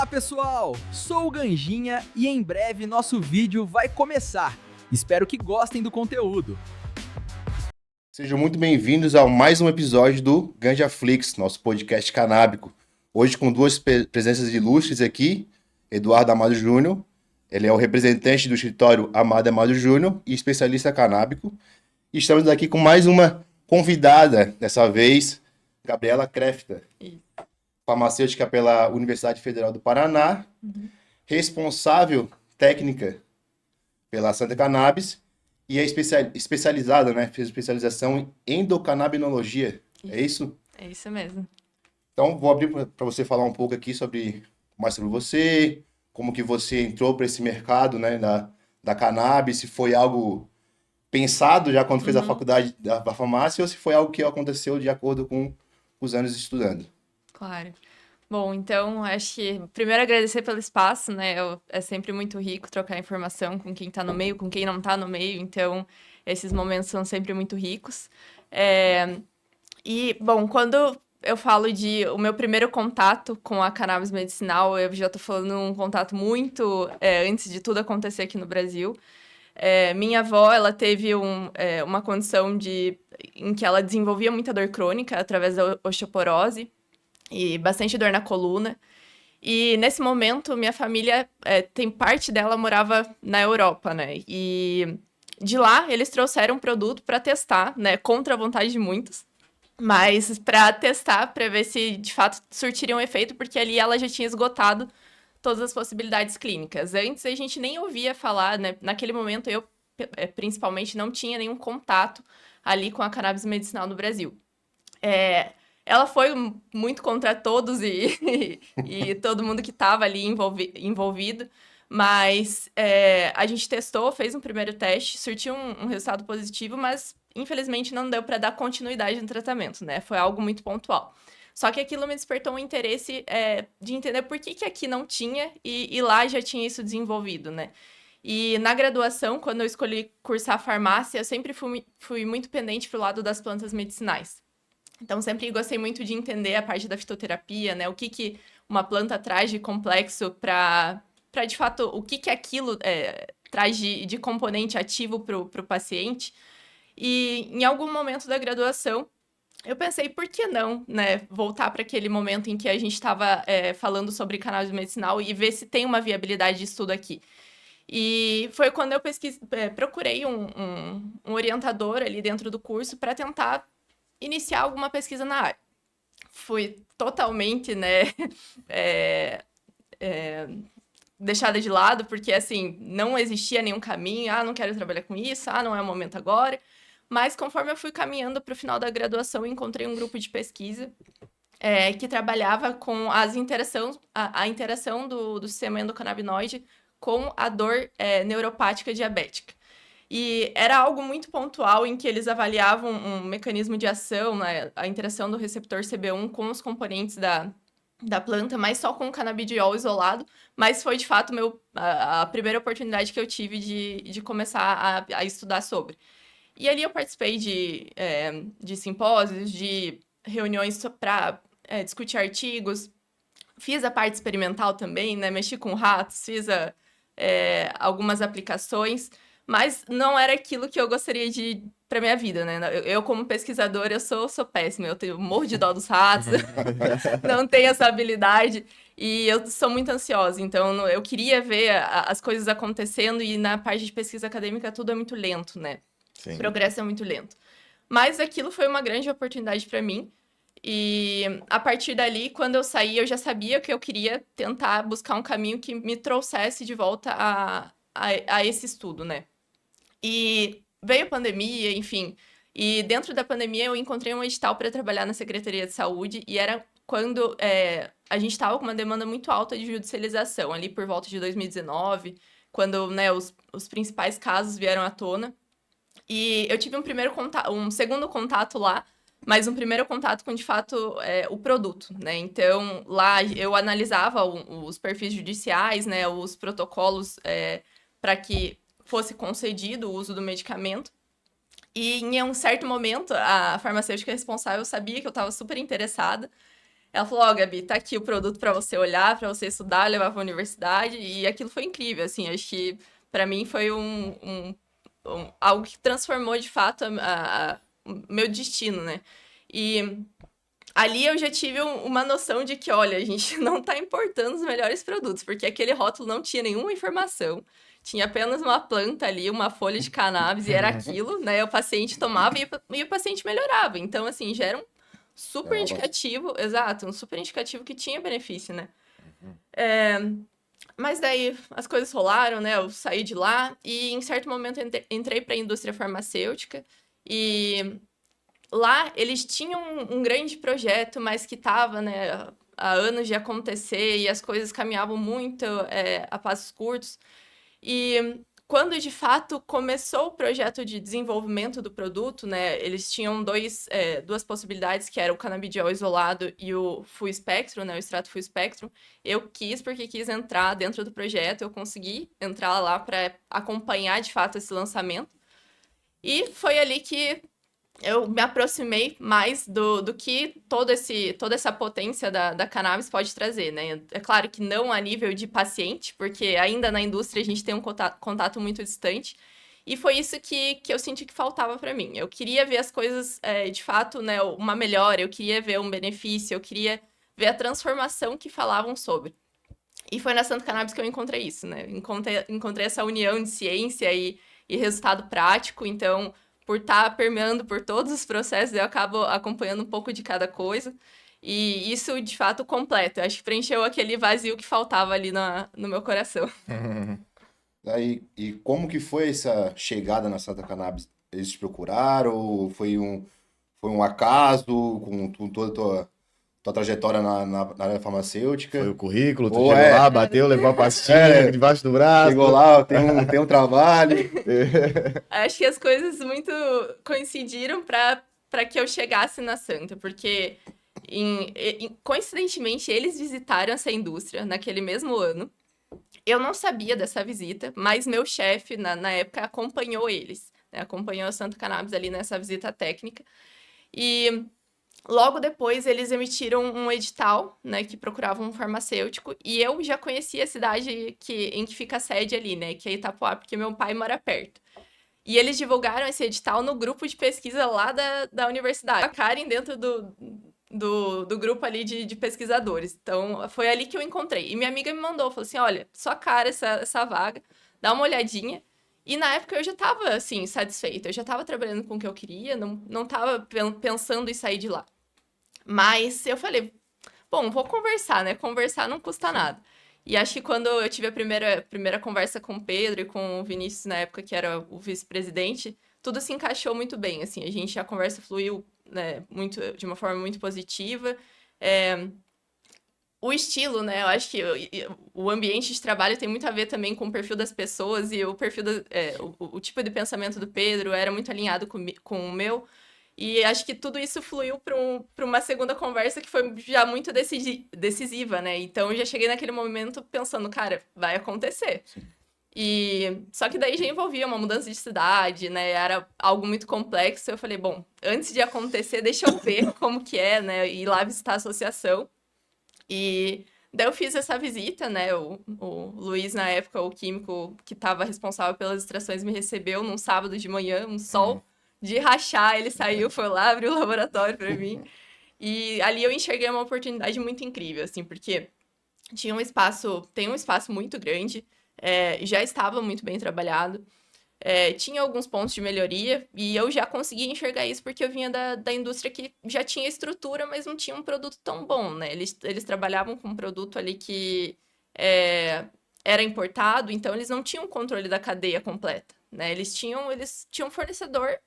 Olá pessoal, sou o Ganjinha e em breve nosso vídeo vai começar. Espero que gostem do conteúdo. Sejam muito bem-vindos a mais um episódio do GanjaFlix, nosso podcast canábico. Hoje com duas presenças ilustres aqui, Eduardo Amado Júnior, ele é o representante do escritório Amado Júnior e especialista canábico. E estamos aqui com mais uma convidada, dessa vez, Gabriela Krefter, farmacêutica pela Universidade Federal do Paraná, responsável técnica pela Santa Cannabis e é especializada, né? Fez especialização em endocannabinologia. É isso? É isso mesmo. Então, vou abrir para você falar um pouco aqui mais sobre você, como que você entrou para esse mercado, né, da cannabis, se foi algo pensado já quando fez a faculdade da farmácia ou se foi algo que aconteceu de acordo com os anos estudando. Claro. Bom, então, acho que primeiro agradecer pelo espaço, né? É sempre muito rico trocar informação com quem tá no meio, com quem não tá no meio, então esses momentos são sempre muito ricos. Bom, quando eu falo de o meu primeiro contato com a cannabis medicinal, eu já tô falando um contato muito antes de tudo acontecer aqui no Brasil. Minha avó, ela teve uma condição em que ela desenvolvia muita dor crônica através da osteoporose e bastante dor na coluna. E nesse momento, minha família, tem parte dela morava na Europa, né? E de lá, eles trouxeram um produto para testar, né? Contra a vontade de muitos. Mas para testar, para ver se de fato surtiria um efeito, porque ali ela já tinha esgotado todas as possibilidades clínicas. Antes a gente nem ouvia falar, né? Naquele momento eu, principalmente, não tinha nenhum contato ali com a cannabis medicinal no Brasil. Ela foi muito contra todos e todo mundo que estava ali envolvido, mas a gente testou, fez um primeiro teste, surtiu um resultado positivo, mas infelizmente não deu para dar continuidade no tratamento, né? Foi algo muito pontual. Só que aquilo me despertou um interesse de entender por que aqui não tinha e lá já tinha isso desenvolvido, né? E na graduação, quando eu escolhi cursar farmácia, eu sempre fui muito pendente pro lado das plantas medicinais. Então, sempre gostei muito de entender a parte da fitoterapia, né? O que uma planta traz de complexo para de fato, o que aquilo traz de componente ativo pro paciente. E em algum momento da graduação, eu pensei, por que não, né, voltar para aquele momento em que a gente estava falando sobre cannabis medicinal e ver se tem uma viabilidade de estudo aqui. E foi quando eu procurei um orientador ali dentro do curso para tentar iniciar alguma pesquisa na área. Fui totalmente, né, deixada de lado, porque, assim, não existia nenhum caminho, não quero trabalhar com isso, não é o momento agora. Mas, conforme eu fui caminhando para o final da graduação, encontrei um grupo de pesquisa que trabalhava com a interação do sistema endocannabinoide com a dor neuropática diabética. E era algo muito pontual em que eles avaliavam um mecanismo de ação, né, a interação do receptor CB1 com os componentes da planta, mas só com o canabidiol isolado, mas foi de fato a primeira oportunidade que eu tive de começar a estudar sobre. E ali eu participei de simpósios, de reuniões para discutir artigos, fiz a parte experimental também, né, mexi com ratos, fiz algumas aplicações, mas não era aquilo que eu gostaria para minha vida, né? Eu como pesquisadora, eu sou péssima, eu morro de dó dos ratos, não tenho essa habilidade e eu sou muito ansiosa, então eu queria ver as coisas acontecendo e na parte de pesquisa acadêmica tudo é muito lento, né? Sim. O progresso é muito lento. Mas aquilo foi uma grande oportunidade para mim. E a partir dali, quando eu saí, eu já sabia que eu queria tentar buscar um caminho que me trouxesse de volta a esse estudo, né? E veio a pandemia, enfim. E dentro da pandemia, eu encontrei um edital para trabalhar na Secretaria de Saúde. E era quando a gente estava com uma demanda muito alta de judicialização, ali por volta de 2019, quando, né, os principais casos vieram à tona. E eu tive um segundo contato lá, mas um primeiro contato com, de fato, o produto, né? Então, lá eu analisava os perfis judiciais, né? Os protocolos para que fosse concedido o uso do medicamento. E em um certo momento, a farmacêutica responsável sabia que eu estava super interessada Ela falou, ó, Gabi, tá aqui o produto para você olhar, para você estudar, levar pra universidade, e aquilo foi incrível, assim, acho que para mim foi algo que transformou de fato o meu destino, né? E ali eu já tive uma noção de que, olha, a gente não tá importando os melhores produtos, porque aquele rótulo não tinha nenhuma informação, tinha apenas uma planta ali, uma folha de cannabis, e era aquilo, né? O paciente tomava e o paciente melhorava. Então, assim, já era um super indicativo, exato, um super indicativo que tinha benefício, né? Mas daí as coisas rolaram, né? Eu saí de lá e em certo momento entrei para a indústria farmacêutica e lá eles tinham um grande projeto, mas que estava, né, há anos de acontecer e as coisas caminhavam muito a passos curtos. E quando de fato começou o projeto de desenvolvimento do produto, né, eles tinham duas possibilidades, que era o canabidiol isolado e o full spectrum, né, o extrato full spectrum. Eu quis, porque quis entrar dentro do projeto, eu consegui entrar lá para acompanhar de fato esse lançamento. E foi ali que eu me aproximei mais do que toda essa potência da cannabis pode trazer, né? É claro que não a nível de paciente, porque ainda na indústria a gente tem um contato muito distante. E foi isso que eu senti que faltava para mim. Eu queria ver as coisas, de fato, né, uma melhora, eu queria ver um benefício, eu queria ver a transformação que falavam sobre. E foi na Santo Cannabis que eu encontrei isso, né? Encontrei essa união de ciência e resultado prático, então por estar permeando por todos os processos, eu acabo acompanhando um pouco de cada coisa. E isso, de fato, completa. Eu acho que preencheu aquele vazio que faltava ali no meu coração. Aí, e como que foi essa chegada na Santa Cannabis? Eles te procuraram? Ou foi um acaso com toda a tua trajetória na área farmacêutica? Foi o currículo, tu Ou chegou lá, bateu, levou a pastinha debaixo do braço. chegou lá, tem um trabalho. Acho que as coisas muito coincidiram para que eu chegasse na Santa, porque coincidentemente eles visitaram essa indústria naquele mesmo ano. Eu não sabia dessa visita, mas meu chefe, na época, acompanhou eles, né? Acompanhou a Santo Cannabis ali nessa visita técnica. E logo depois eles emitiram um edital, né, que procurava um farmacêutico, e eu já conhecia a cidade em que fica a sede ali, né, que é Itapoá, porque meu pai mora perto. E eles divulgaram esse edital no grupo de pesquisa lá da universidade. A Karen dentro do grupo ali de pesquisadores. Então, foi ali que eu encontrei. E minha amiga me mandou, falou assim, olha, sua cara essa vaga, dá uma olhadinha. E na época eu já estava, assim, satisfeita. Eu já estava trabalhando com o que eu queria, não estava pensando em sair de lá. Mas eu falei, bom, vou conversar, né? Conversar não custa nada. E acho que quando eu tive a primeira conversa com o Pedro e com o Vinícius, na época que era o vice-presidente, tudo se encaixou muito bem, assim. A conversa fluiu, né, de uma forma muito positiva. O estilo, né? Eu acho que o ambiente de trabalho tem muito a ver também com o perfil das pessoas e o perfil o tipo de pensamento do Pedro era muito alinhado com o meu. E acho que tudo isso fluiu para uma segunda conversa que foi já muito decisiva, né? Então eu já cheguei naquele momento pensando, cara, vai acontecer. Sim. E só que daí já envolvia uma mudança de cidade, né? Era algo muito complexo. Eu falei, bom, antes de acontecer, deixa eu ver como que é, né? Ir lá visitar a associação. E daí eu fiz essa visita, né? O Luiz, na época, o químico que estava responsável pelas extrações, me recebeu num sábado de manhã, um sol de rachar. Ele saiu, foi lá, abriu o laboratório para mim. E ali eu enxerguei uma oportunidade muito incrível, assim, porque tem um espaço muito grande, já estava muito bem trabalhado. Tinha alguns pontos de melhoria e eu já conseguia enxergar isso porque eu vinha da indústria que já tinha estrutura, mas não tinha um produto tão bom, né? Eles trabalhavam com um produto ali que era importado, então eles não tinham controle da cadeia completa, né? Eles tinham um fornecedor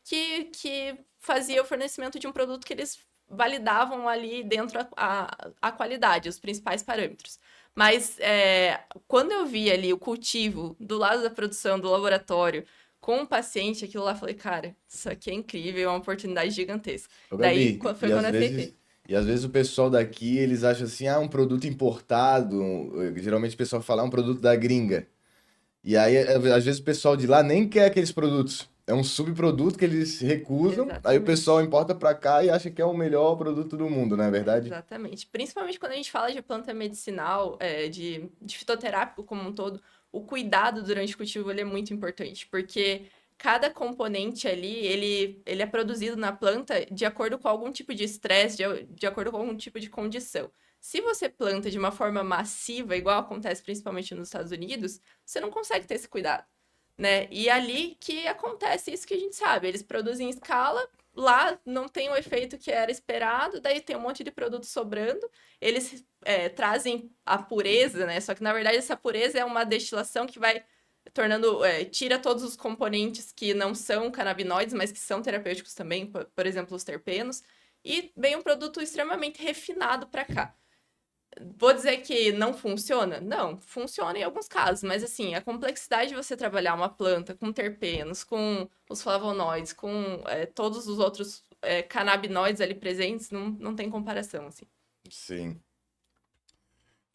que fazia o fornecimento de um produto que eles validavam ali dentro a qualidade, os principais parâmetros. Mas quando eu vi ali o cultivo do lado da produção, do laboratório, com o paciente, aquilo lá, eu falei, cara, isso aqui é incrível, é uma oportunidade gigantesca. Ô, Daí Gabi, foi quando eu aceitei. e às vezes o pessoal daqui, eles acham assim, um produto importado, geralmente o pessoal fala, um produto da gringa. E aí, às vezes o pessoal de lá nem quer aqueles produtos. é um subproduto que eles recusam, aí o Exatamente. pessoal importa pra cá e acha que é o melhor produto do mundo, não é verdade? Exatamente. Principalmente quando a gente fala de planta medicinal, de fitoterápico como um todo, o cuidado durante o cultivo ele é muito importante, porque cada componente ali, ele é produzido na planta de acordo com algum tipo de estresse, de acordo com algum tipo de condição. Se você planta de uma forma massiva, igual acontece principalmente nos Estados Unidos, você não consegue ter esse cuidado, né? E é ali que acontece isso que a gente sabe. Eles produzem em escala, lá não tem o efeito que era esperado, daí tem um monte de produto sobrando. Eles trazem a pureza, né? Só que na verdade essa pureza é uma destilação que vai tornando, tira todos os componentes que não são canabinoides, mas que são terapêuticos também, por exemplo, os terpenos, e vem um produto extremamente refinado para cá. Vou dizer que não funciona? Não, funciona em alguns casos, mas assim, a complexidade de você trabalhar uma planta com terpenos, com os flavonoides, com todos os outros canabinoides ali presentes, não tem comparação, assim. Sim.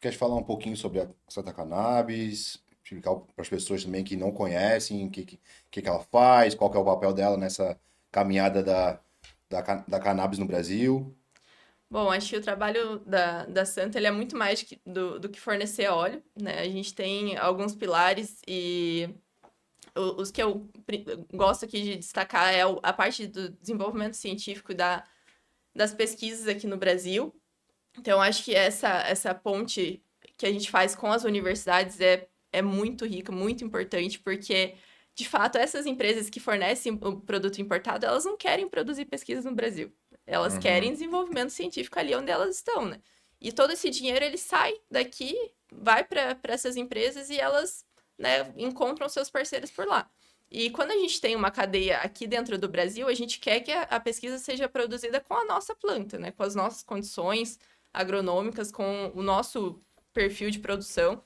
Quer falar um pouquinho sobre a Santa Cannabis? Explicar para as pessoas também que não conhecem o que ela faz, qual que é o papel dela nessa caminhada da cannabis no Brasil. Bom, acho que o trabalho da Santa ele é muito mais do que fornecer óleo, né? A gente tem alguns pilares e os que eu gosto aqui de destacar é a parte do desenvolvimento científico e das pesquisas aqui no Brasil. Então, acho que essa ponte que a gente faz com as universidades é muito rica, muito importante, porque, de fato, essas empresas que fornecem o produto importado, elas não querem produzir pesquisas no Brasil. Elas querem Uhum. desenvolvimento científico ali onde elas estão, né? E todo esse dinheiro, ele sai daqui, vai para essas empresas e elas, né, encontram seus parceiros por lá. E quando a gente tem uma cadeia aqui dentro do Brasil, a gente quer que a pesquisa seja produzida com a nossa planta, né? Com as nossas condições agronômicas, com o nosso perfil de produção.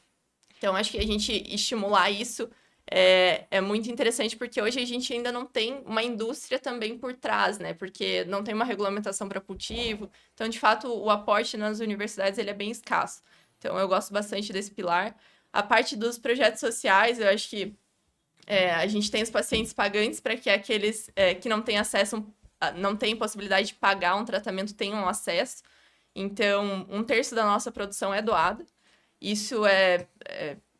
Então, acho que a gente estimular isso é muito interessante, porque hoje a gente ainda não tem uma indústria também por trás, né? Porque não tem uma regulamentação para cultivo. Então, de fato, o aporte nas universidades ele é bem escasso. Então, eu gosto bastante desse pilar. A parte dos projetos sociais, eu acho que a gente tem os pacientes pagantes para que aqueles que não têm acesso, não têm possibilidade de pagar um tratamento tenham acesso. Então, 1/3 da nossa produção é doada. Isso é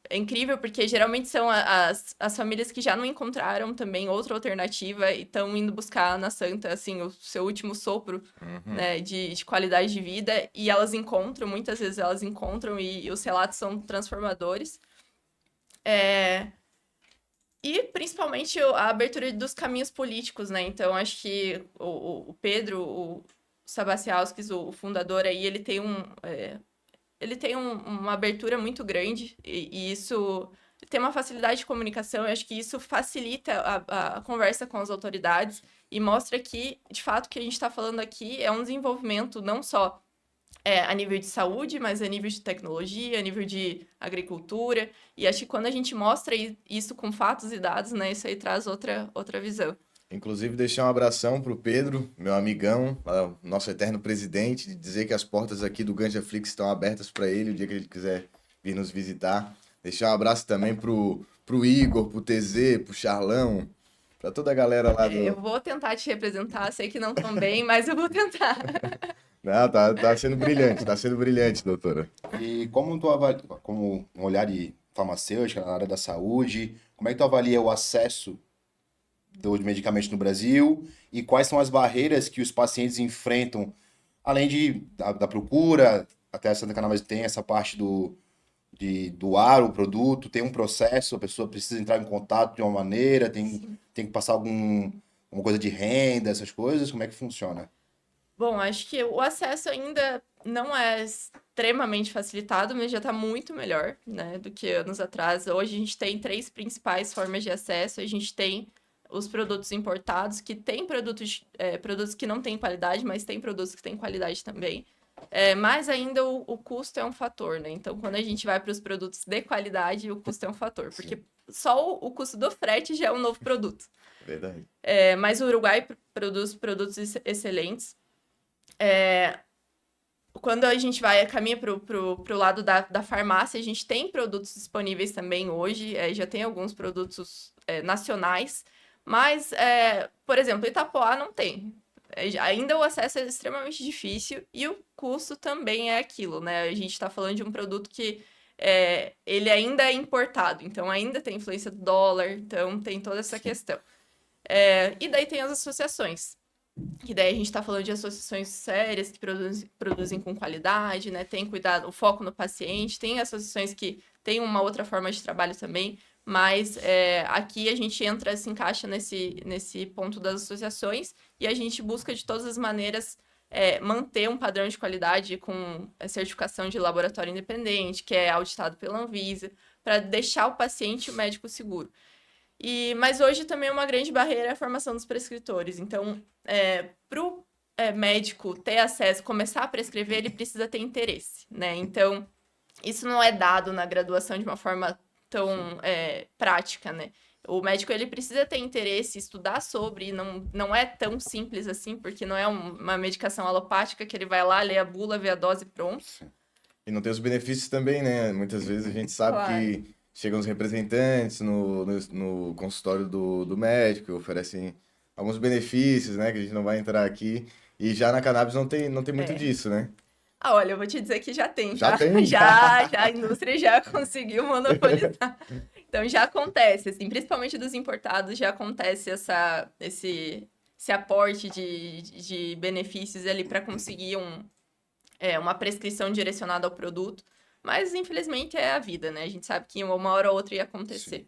incrível, porque geralmente são as famílias que já não encontraram também outra alternativa e estão indo buscar na Santa, assim, o seu último sopro, né, de qualidade de vida. E elas encontram, muitas vezes elas encontram, e os relatos são transformadores. E, principalmente, a abertura dos caminhos políticos, né? Então, acho que o Pedro, o Sabaciauskas, o fundador aí, ele tem uma abertura muito grande e isso tem uma facilidade de comunicação. Eu acho que isso facilita a conversa com as autoridades e mostra que, de fato, o que a gente está falando aqui é um desenvolvimento não só a nível de saúde, mas a nível de tecnologia, a nível de agricultura. E acho que quando a gente mostra isso com fatos e dados, né, isso aí traz outra visão. Inclusive, deixar um abração pro Pedro, meu amigão, nosso eterno presidente, dizer que as portas aqui do GanjaFlix estão abertas para ele o dia que ele quiser vir nos visitar. Deixar um abraço também pro Igor, pro TZ, pro Charlão, pra toda a galera lá Eu do. vou tentar te representar, sei que não tão bem, mas eu vou tentar. Não, tá sendo brilhante, doutora. E como tu avalia, como um olhar de farmacêutica na área da saúde, como é que tu avalia o acesso dos medicamentos no Brasil e quais são as barreiras que os pacientes enfrentam, além da procura, até a Santa Cannabis tem essa parte de doar o produto, tem um processo, a pessoa precisa entrar em contato de uma maneira, tem que passar alguma coisa de renda, essas coisas, como é que funciona? Bom, acho que o acesso ainda não é extremamente facilitado, mas já está muito melhor, né, do que anos atrás. Hoje a gente tem 3 principais formas de acesso. A gente tem os produtos importados, que tem produtos que não têm qualidade, mas tem produtos que têm qualidade também. Mas ainda o custo é um fator, né? Então, quando a gente vai para os produtos de qualidade, o custo é um fator, porque só o custo do frete já é um novo produto. Verdade. Mas o Uruguai produz produtos excelentes. Quando a gente caminha pro lado da farmácia, a gente tem produtos disponíveis também hoje, já tem alguns produtos nacionais, Mas, por exemplo, Itapoá não tem. Ainda o acesso é extremamente difícil e o custo também é aquilo, né? A gente está falando de um produto que ele ainda é importado, então ainda tem influência do dólar, então tem toda essa questão. E daí tem as associações. Que daí a gente está falando de associações sérias que produzem com qualidade, né? Tem cuidado, o foco no paciente, tem associações que têm uma outra forma de trabalho também, mas aqui a gente se encaixa nesse ponto das associações e a gente busca de todas as maneiras manter um padrão de qualidade com certificação de laboratório independente, que é auditado pela Anvisa, para deixar o paciente e o médico seguro. Mas hoje também uma grande barreira é a formação dos prescritores. Então, para o médico ter acesso, começar a prescrever, ele precisa ter interesse, né? Então, isso não é dado na graduação de uma forma tão prática, né? O médico ele precisa ter interesse, estudar sobre, não é tão simples assim, porque não é uma medicação alopática que ele vai lá, lê a bula, vê a dose e pronto. E não tem os benefícios também, né? Muitas vezes a gente sabe que chegam os representantes no consultório do médico, oferecem alguns benefícios, né? Que a gente não vai entrar aqui. E já na cannabis não tem muito disso, né? Olha, eu vou te dizer que já tem, Já tá? tem? Já, a indústria já conseguiu monopolizar. Então já acontece, assim, principalmente dos importados, já acontece esse aporte de benefícios ali para conseguir uma prescrição direcionada ao produto. Mas, infelizmente, é a vida, né? A gente sabe que uma hora ou outra ia acontecer.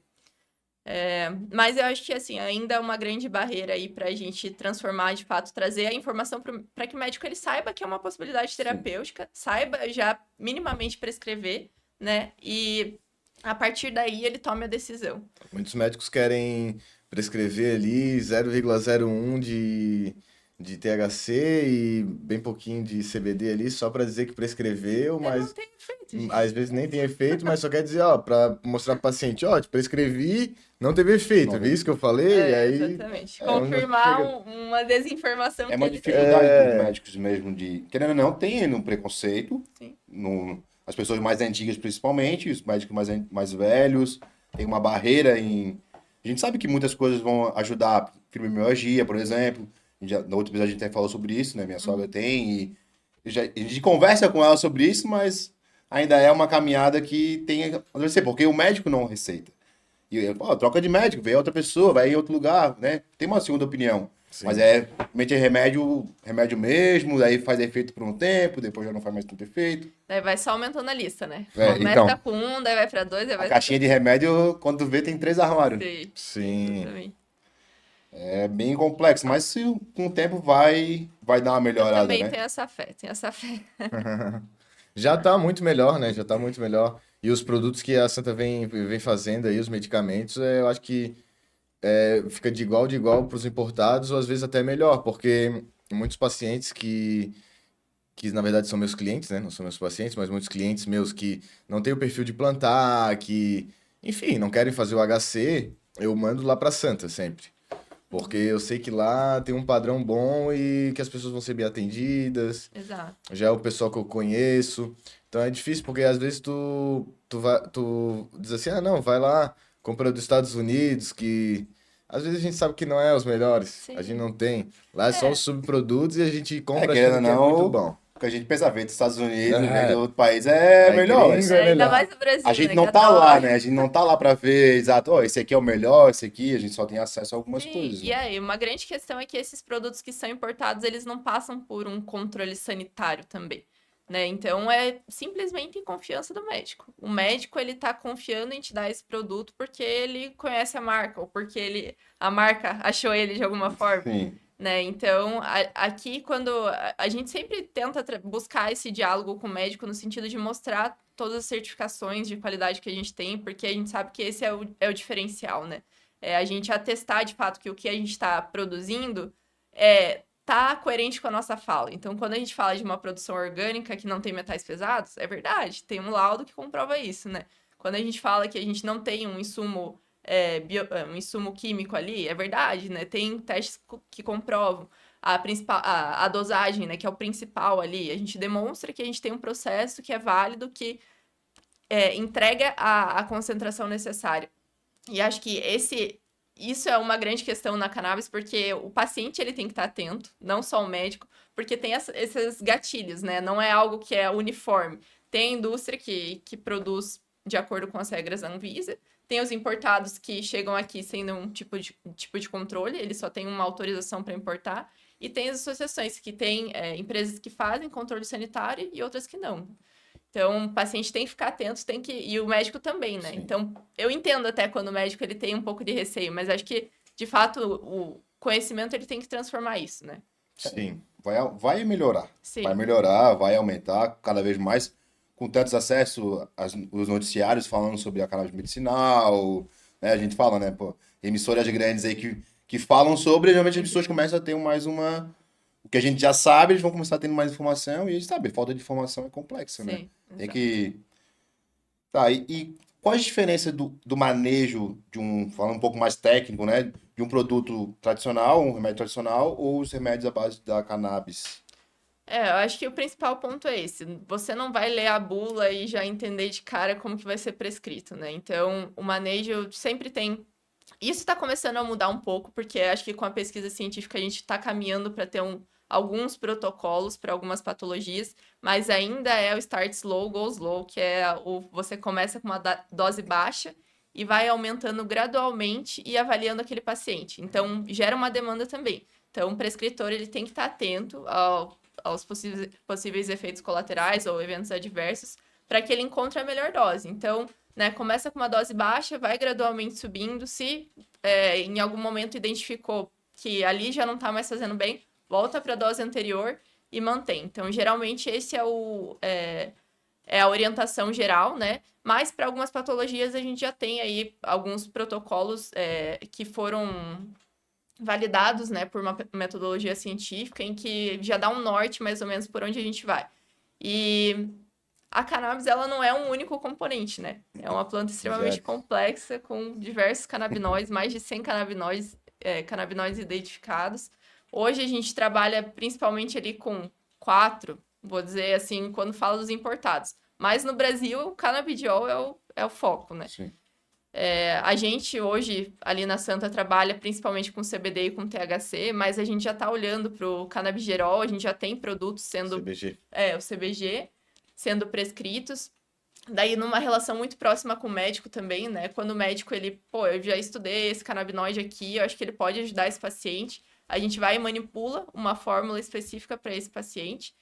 Mas eu acho que, assim, ainda é uma grande barreira aí para a gente transformar, de fato, trazer a informação para que o médico ele saiba que é uma possibilidade terapêutica, saiba já minimamente prescrever, né? E a partir daí ele tome a decisão. Muitos médicos querem prescrever ali 0,01 de THC e bem pouquinho de CBD ali, só para dizer que prescreveu, mas Não tem efeito, gente. às vezes nem tem efeito, mas só quer dizer, ó, para mostrar pro paciente, ó, te prescrevi, não teve efeito, viu isso que eu falei? E aí Exatamente. Confirmar uma desinformação É que uma ele dificuldade dos médicos mesmo de... Querendo ou não, tem um preconceito. Sim. As pessoas mais antigas, principalmente, os médicos mais velhos, tem uma barreira em... A gente sabe que muitas coisas vão ajudar, fibromialgia, por exemplo. No outro episódio a gente até falou sobre isso, né? Minha sogra tem a gente conversa com ela sobre isso, mas ainda é uma caminhada que tem a acontecer, porque o médico não receita. E ele fala, troca de médico, vê outra pessoa, vai em outro lugar, né? Tem uma segunda opinião. Sim. Mas realmente remédio mesmo, daí faz efeito por um tempo, depois já não faz mais tanto efeito. Daí vai só aumentando a lista, né? Então, Começa com 1, daí vai pra 2, daí vai a caixinha de remédio, quando tu vê, tem 3 armários. Sim. É bem complexo, mas com o tempo vai dar uma melhorada, né? Eu também tenho essa fé. Já tá muito melhor, né? Já tá muito melhor. E os produtos que a Santa vem fazendo aí, os medicamentos, eu acho que fica de igual para os importados, ou às vezes até melhor, porque muitos pacientes que na verdade são meus clientes, né? Não são meus pacientes, mas muitos clientes meus que não têm o perfil de plantar, que, enfim, não querem fazer o HC, eu mando lá para Santa sempre. Porque eu sei que lá tem um padrão bom e que as pessoas vão ser bem atendidas. Exato. Já é o pessoal que eu conheço. Então é difícil, porque às vezes tu diz assim, não, vai lá, compra dos Estados Unidos, que às vezes a gente sabe que não é os melhores. Sim. A gente não tem. Lá é só os subprodutos e a gente compra achando que é muito bom. Porque a gente pensa, vem dos Estados Unidos, vem de outro país, é melhor. Ainda mais no Brasil, a gente né, não tá lá, né? A gente não tá lá pra ver, exato, esse aqui é o melhor, esse aqui, a gente só tem acesso a algumas coisas. E aí, uma grande questão é que esses produtos que são importados, eles não passam por um controle sanitário também, né? Então, é simplesmente em confiança do médico. O médico, ele tá confiando em te dar esse produto porque ele conhece a marca, ou porque a marca achou ele de alguma forma. Sim. Né? Então, aqui, quando a gente sempre tenta buscar esse diálogo com o médico no sentido de mostrar todas as certificações de qualidade que a gente tem, porque a gente sabe que esse é o diferencial, né? A gente atestar, de fato, que o que a gente está produzindo tá coerente com a nossa fala. Então, quando a gente fala de uma produção orgânica que não tem metais pesados, é verdade, tem um laudo que comprova isso, né? Quando a gente fala que a gente não tem um insumo um insumo químico ali, é verdade, né? Tem testes que comprovam a dosagem, né? Que é o principal ali. A gente demonstra que a gente tem um processo que é válido, que entrega a concentração necessária. E acho que isso é uma grande questão na cannabis, porque o paciente ele tem que estar atento, não só o médico, porque tem esses gatilhos, né? Não é algo que é uniforme. Tem a indústria que produz de acordo com as regras da Anvisa, tem os importados que chegam aqui sem nenhum tipo de controle, eles só têm uma autorização para importar, e tem as associações que têm empresas que fazem controle sanitário e outras que não. Então, o paciente tem que ficar atento, e o médico também, né? Sim. Então, eu entendo até quando o médico ele tem um pouco de receio, mas acho que, de fato, o conhecimento ele tem que transformar isso, né? Sim. Vai melhorar. Sim. Vai melhorar, vai aumentar cada vez mais, com tantos acessos os noticiários falando sobre a cannabis medicinal, né? A gente fala, né, pô, emissoras grandes aí que falam sobre, e geralmente as pessoas começam a ter mais uma... O que a gente já sabe, eles vão começar tendo mais informação, e a gente sabe, falta de informação é complexa, né? Sim. Tem exato. que... Tá, e quais as diferenças do manejo falando um pouco mais técnico, né? De um produto tradicional, um remédio tradicional, ou os remédios à base da cannabis? Eu acho que o principal ponto é esse. Você não vai ler a bula e já entender de cara como que vai ser prescrito, né? Então, o manejo sempre tem... Isso está começando a mudar um pouco, porque acho que com a pesquisa científica a gente está caminhando para ter alguns protocolos para algumas patologias, mas ainda é o start slow, go slow, que é você começa com uma dose baixa e vai aumentando gradualmente e avaliando aquele paciente. Então, gera uma demanda também. Então, o prescritor ele tem que estar atento aos possíveis efeitos colaterais ou eventos adversos para que ele encontre a melhor dose. Então, né, começa com uma dose baixa, vai gradualmente subindo. Se em algum momento identificou que ali já não está mais fazendo bem, volta para a dose anterior e mantém. Então, geralmente, esse é a orientação geral, né? Mas para algumas patologias a gente já tem aí alguns protocolos que foram validados, né, por uma metodologia científica em que já dá um norte mais ou menos por onde a gente vai. E a cannabis, ela não é um único componente, né? É uma planta extremamente Exato. complexa, com diversos canabinóides, mais de 100 canabinóides identificados. Hoje a gente trabalha principalmente ali com 4, vou dizer assim, quando falo dos importados. Mas no Brasil, o canabidiol é o foco, né? Sim. A gente hoje, ali na Santa, trabalha principalmente com CBD e com THC, mas a gente já está olhando para o canabigerol, a gente já tem produtos sendo... CBG. o CBG, sendo prescritos. Daí, numa relação muito próxima com o médico também, né? Quando o médico, eu já estudei esse canabinoide aqui, eu acho que ele pode ajudar esse paciente. A gente vai e manipula uma fórmula específica para esse paciente.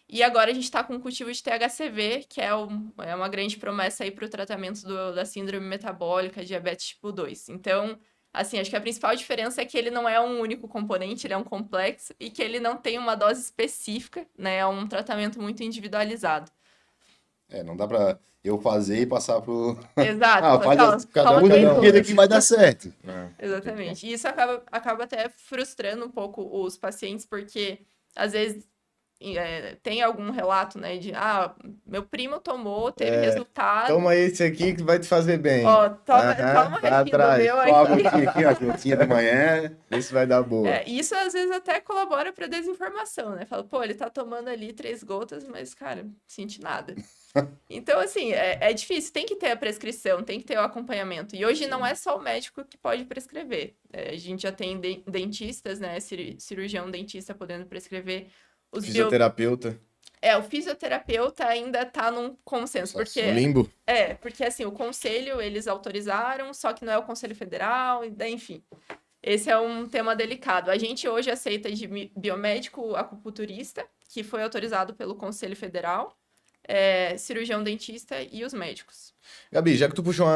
E agora a gente está com o cultivo de THCV, que é uma grande promessa aí para o tratamento da síndrome metabólica, diabetes tipo 2. Então, assim, acho que a principal diferença é que ele não é um único componente, ele é um complexo e que ele não tem uma dose específica, né? É um tratamento muito individualizado. Não dá pra eu fazer e passar pro... Exato. faz Toma, assim, cada um, toma cada um. que vai dar certo. Exatamente. E isso acaba até frustrando um pouco os pacientes, porque às vezes tem algum relato, né, de meu primo tomou, teve resultado. Toma esse aqui que vai te fazer bem. Ó, toma Aham, o vai restinho do atrás. meu Toma aqui. aqui a gotinha de manhã. Esse vai dar boa. Isso às vezes até colabora para desinformação, né? Fala, pô, ele tá tomando ali 3 gotas, mas, cara, não senti nada. Então, assim, é difícil, tem que ter a prescrição, tem que ter o acompanhamento. E hoje não é só o médico que pode prescrever. A gente já tem dentistas, né? Cirurgião dentista podendo prescrever. Fisioterapeuta. O fisioterapeuta ainda tá num consenso, porque... No limbo. Porque assim, o conselho, eles autorizaram, só que não é o Conselho Federal, e daí, enfim. Esse é um tema delicado. A gente hoje aceita de biomédico acupunturista, que foi autorizado pelo Conselho Federal, cirurgião dentista e os médicos. Gabi, já que tu puxou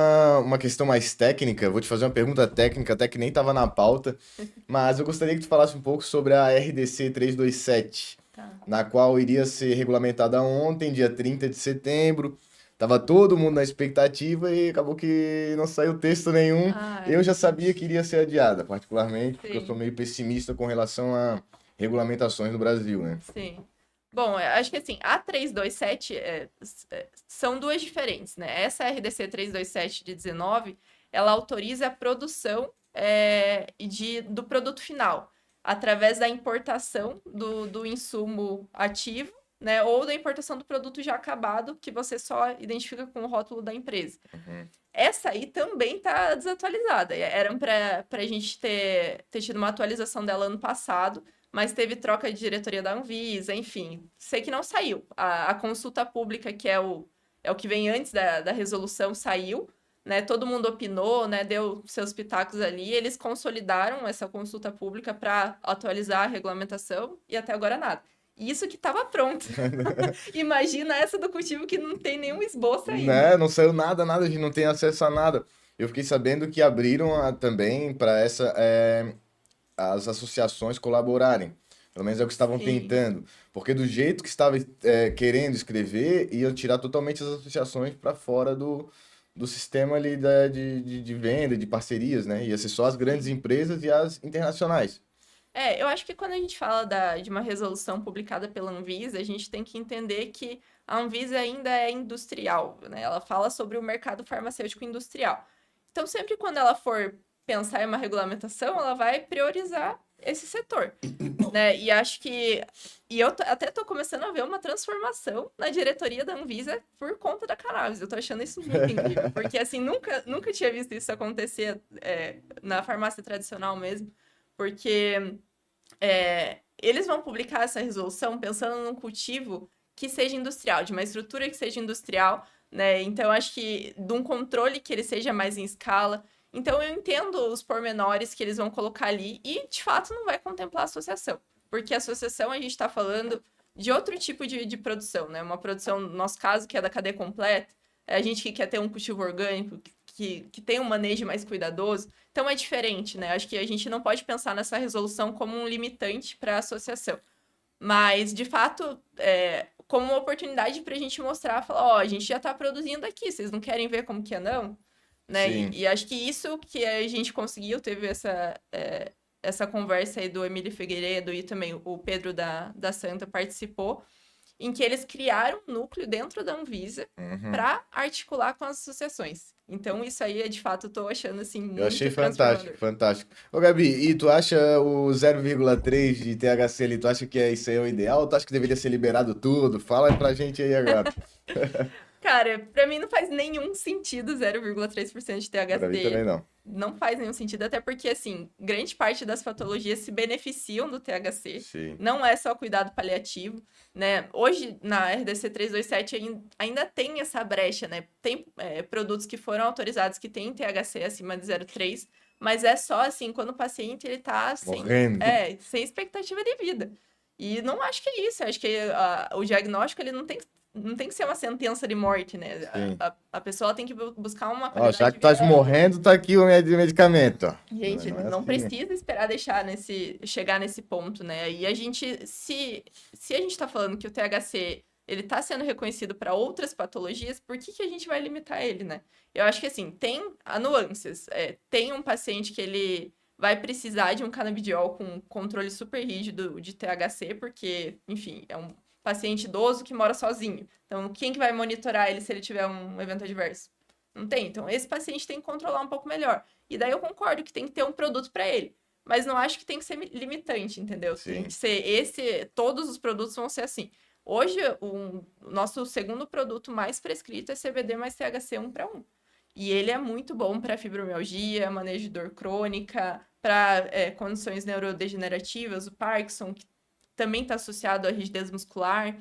uma questão mais técnica, eu vou te fazer uma pergunta técnica, até que nem estava na pauta, mas eu gostaria que tu falasse um pouco sobre a RDC 327, na qual iria ser regulamentada ontem, dia 30 de setembro. Tava todo mundo na expectativa e acabou que não saiu texto nenhum. Eu já sabia que iria ser adiada, particularmente, porque eu sou meio pessimista com relação a regulamentações no Brasil, né? Sim. Bom, acho que assim, a 327 são duas diferentes, né? Essa RDC 327 de 19, ela autoriza a produção do produto final, através da importação do insumo ativo, né? Ou da importação do produto já acabado, que você só identifica com o rótulo da empresa. Essa aí também tá desatualizada. Era para a gente ter tido uma atualização dela ano passado, mas teve troca de diretoria da Anvisa, enfim. Sei que não saiu. A consulta pública, que é o que vem antes da resolução, saiu, né? Todo mundo opinou, né? Deu seus pitacos ali. Eles consolidaram essa consulta pública para atualizar a regulamentação e até agora nada. Isso que estava pronto. Imagina essa do cultivo que não tem nenhum esboço ainda. Né? Não saiu nada, a gente não tem acesso a nada. Eu fiquei sabendo que abriram também para as associações colaborarem. Pelo menos é o que estavam Sim. tentando. Porque do jeito que estava querendo escrever, iam tirar totalmente as associações para fora do sistema ali de venda, de parcerias, né? Ia ser só as grandes empresas e as internacionais. Eu acho que quando a gente fala de uma resolução publicada pela Anvisa, a gente tem que entender que a Anvisa ainda é industrial, né? Ela fala sobre o mercado farmacêutico industrial. Então, sempre quando ela for pensar em uma regulamentação, ela vai priorizar esse setor, né? E acho que... E eu até tô começando a ver uma transformação na diretoria da Anvisa por conta da cannabis. Eu tô achando isso muito incrível, porque, assim, nunca tinha visto isso acontecer na farmácia tradicional mesmo, porque eles vão publicar essa resolução pensando num cultivo que seja industrial, de uma estrutura que seja industrial, né? Então, acho que de um controle que ele seja mais em escala. Então, eu entendo os pormenores que eles vão colocar ali e, de fato, não vai contemplar a associação. Porque a associação, a gente está falando de outro tipo de produção, né? Uma produção, no nosso caso, que é da cadeia completa. A gente que quer ter um cultivo orgânico, que tem um manejo mais cuidadoso. Então, é diferente, né? Acho que a gente não pode pensar nessa resolução como um limitante para a associação. Mas, de fato, como uma oportunidade para a gente mostrar, falar, a gente já está produzindo aqui, vocês não querem ver como que é, não? Né? E acho que isso que a gente conseguiu, teve essa conversa aí do Emílio Figueiredo e também o Pedro da Santa participou, em que eles criaram um núcleo dentro da Anvisa para articular com as associações. Então, isso aí, de fato, eu tô achando, assim, muito Eu achei transformador. fantástico. Ô, Gabi, e tu acha o 0,3 de THC ali, tu acha que isso aí é o ideal ou tu acha que deveria ser liberado tudo? Fala aí pra gente aí agora. Cara, pra mim não faz nenhum sentido 0,3% de THC. Pra mim também não. Não faz nenhum sentido, até porque, assim, grande parte das patologias se beneficiam do THC. Sim. Não é só cuidado paliativo, né? Hoje, na RDC 327, ainda tem essa brecha, né? Tem produtos que foram autorizados que têm THC acima de 0,3, mas é só, assim, quando o paciente, ele tá Morrendo. sem expectativa de vida. E não acho que é isso. Acho que o diagnóstico, ele não tem que ser uma sentença de morte, né? Sim. A pessoa tem que buscar uma Ó, qualidade já de que tá vida. morrendo, tá aqui o medicamento, ó. Gente, Não é não assim. precisa esperar chegar nesse ponto, né? E a gente, se a gente tá falando que o THC, ele tá sendo reconhecido para outras patologias, por que a gente vai limitar ele, né? Eu acho que, assim, tem nuances. Tem um paciente que ele vai precisar de um canabidiol com controle super rígido de THC, porque, enfim, é um paciente idoso que mora sozinho. Então, quem que vai monitorar ele se ele tiver um evento adverso? Não tem. Então, esse paciente tem que controlar um pouco melhor. E daí eu concordo que tem que ter um produto para ele. Mas não acho que tem que ser limitante, entendeu? Sim. Tem que ser todos os produtos vão ser assim. Hoje, o nosso segundo produto mais prescrito é CBD mais THC 1 para 1. E ele é muito bom para fibromialgia, manejo de dor crônica, para condições neurodegenerativas, o Parkinson, que também está associado à rigidez muscular.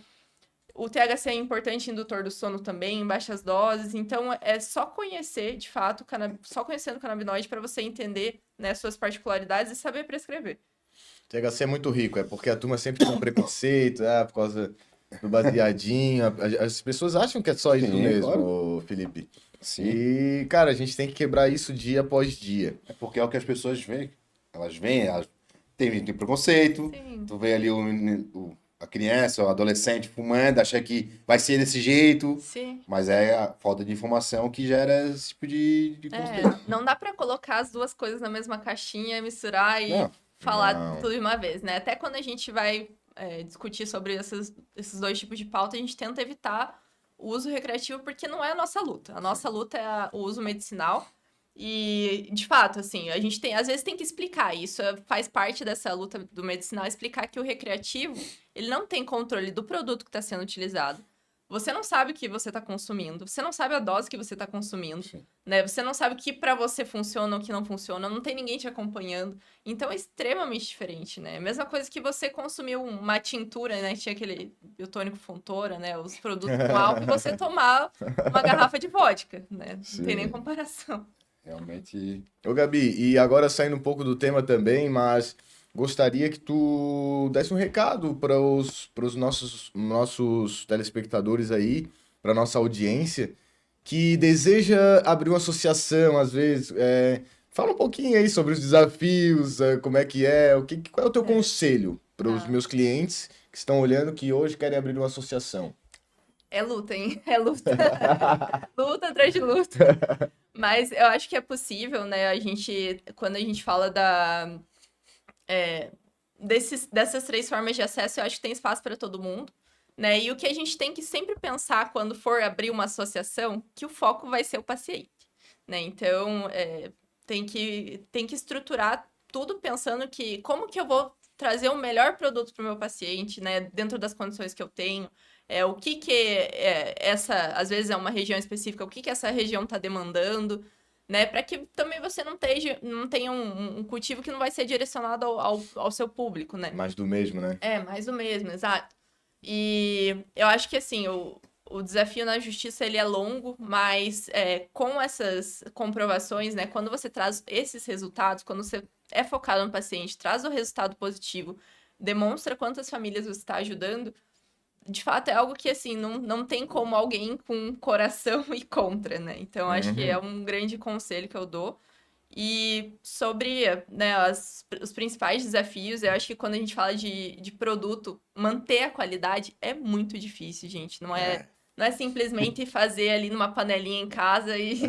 O THC é importante indutor do sono também, em baixas doses. Então, é só conhecer, de fato, só conhecendo o canabinoide para você entender, né, suas particularidades e saber prescrever. THC é muito rico, é porque a turma sempre tem um preconceito, por causa do baseadinho. As pessoas acham que é só isso Sim, mesmo, claro. Felipe. Sim. E, cara, a gente tem que quebrar isso dia após dia. É porque é o que as pessoas veem. Elas tem preconceito. Sim. Tu vê ali a criança, o adolescente fumando, acha que vai ser desse jeito. Sim. Mas é a falta de informação que gera esse tipo de conceito. Não dá para colocar as duas coisas na mesma caixinha, misturar e Não. falar Não. tudo de uma vez, né? Até quando a gente vai discutir sobre esses dois tipos de pauta, a gente tenta evitar o uso recreativo porque não é a nossa luta. A nossa luta é o uso medicinal. E, de fato, assim, a gente às vezes tem que explicar isso, faz parte dessa luta do medicinal, explicar que o recreativo, ele não tem controle do produto que está sendo utilizado. Você não sabe o que você está consumindo, você não sabe a dose que você está consumindo, né? Você não sabe o que para você funciona ou o que não funciona, não tem ninguém te acompanhando. Então é extremamente diferente, né? Mesma coisa que você consumiu uma tintura, né? Tinha aquele biotônico Fontoura, né? Os produtos com álcool, e você tomar uma garrafa de vodka, né? Não tem nem comparação. Realmente. Ô, Gabi, e agora saindo um pouco do tema também, mas gostaria que tu desse um recado para os nossos telespectadores aí, para nossa audiência, que deseja abrir uma associação, às vezes. Fala um pouquinho aí sobre os desafios, como é que é, qual é o teu conselho para os meus clientes que estão olhando que hoje querem abrir uma associação? É luta, hein? É luta. Luta atrás de luta. Mas eu acho que é possível, né? Quando a gente fala dessas 3 formas de acesso, eu acho que tem espaço para todo mundo, né? E o que a gente tem que sempre pensar quando for abrir uma associação, que o foco vai ser o paciente, né? Então, tem que estruturar tudo pensando que como que eu vou trazer o melhor produto para o meu paciente, né? Dentro das condições que eu tenho. O que às vezes é uma região específica, o que essa região está demandando, né? Para que também você não tenha um cultivo que não vai ser direcionado ao seu público, né? Mais do mesmo, né? Mais do mesmo, exato. E eu acho que, assim, o desafio na justiça, ele é longo, mas com essas comprovações, né? Quando você traz esses resultados, quando você é focado no paciente, traz o resultado positivo, demonstra quantas famílias você está ajudando, de fato é algo que, assim, não tem como alguém com coração ir contra, né? Então, acho que é um grande conselho que eu dou. E sobre, né, os principais desafios, eu acho que quando a gente fala de produto, manter a qualidade é muito difícil, gente. Não é simplesmente fazer ali numa panelinha em casa e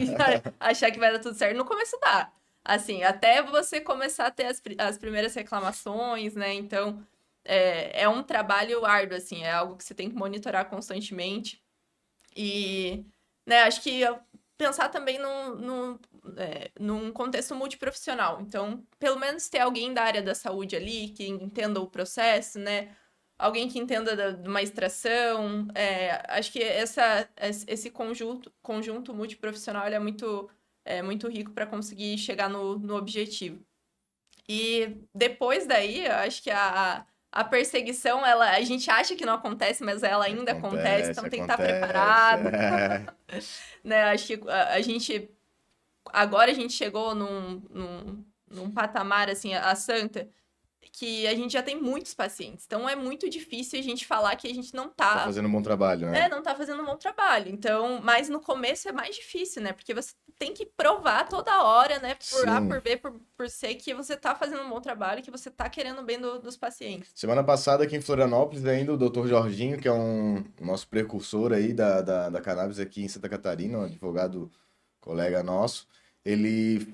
achar que vai dar tudo certo. No começo dá. Assim, até você começar a ter as primeiras reclamações, né? Então, é um trabalho árduo, assim, é algo que você tem que monitorar constantemente. E, né, acho que pensar também num contexto multiprofissional. Então, pelo menos ter alguém da área da saúde ali que entenda o processo, né? Alguém que entenda de uma extração. Acho que esse conjunto multiprofissional ele é muito rico para conseguir chegar no objetivo. E depois daí, eu acho que a perseguição, a gente acha que não acontece, mas ela ainda acontece, então tem que estar preparado. Né? Acho que agora a gente chegou num patamar, assim, a Santa, que a gente já tem muitos pacientes. Então, é muito difícil a gente falar que a gente não Tá fazendo um bom trabalho, né? não tá fazendo um bom trabalho. Então, mas no começo é mais difícil, né? Porque você tem que provar toda hora, né? Por A, por B, por C, que você tá fazendo um bom trabalho, que você tá querendo o bem dos pacientes. Semana passada aqui em Florianópolis, ainda o Dr. Jorginho, que é um nosso precursor aí da cannabis aqui em Santa Catarina, um advogado colega nosso, ele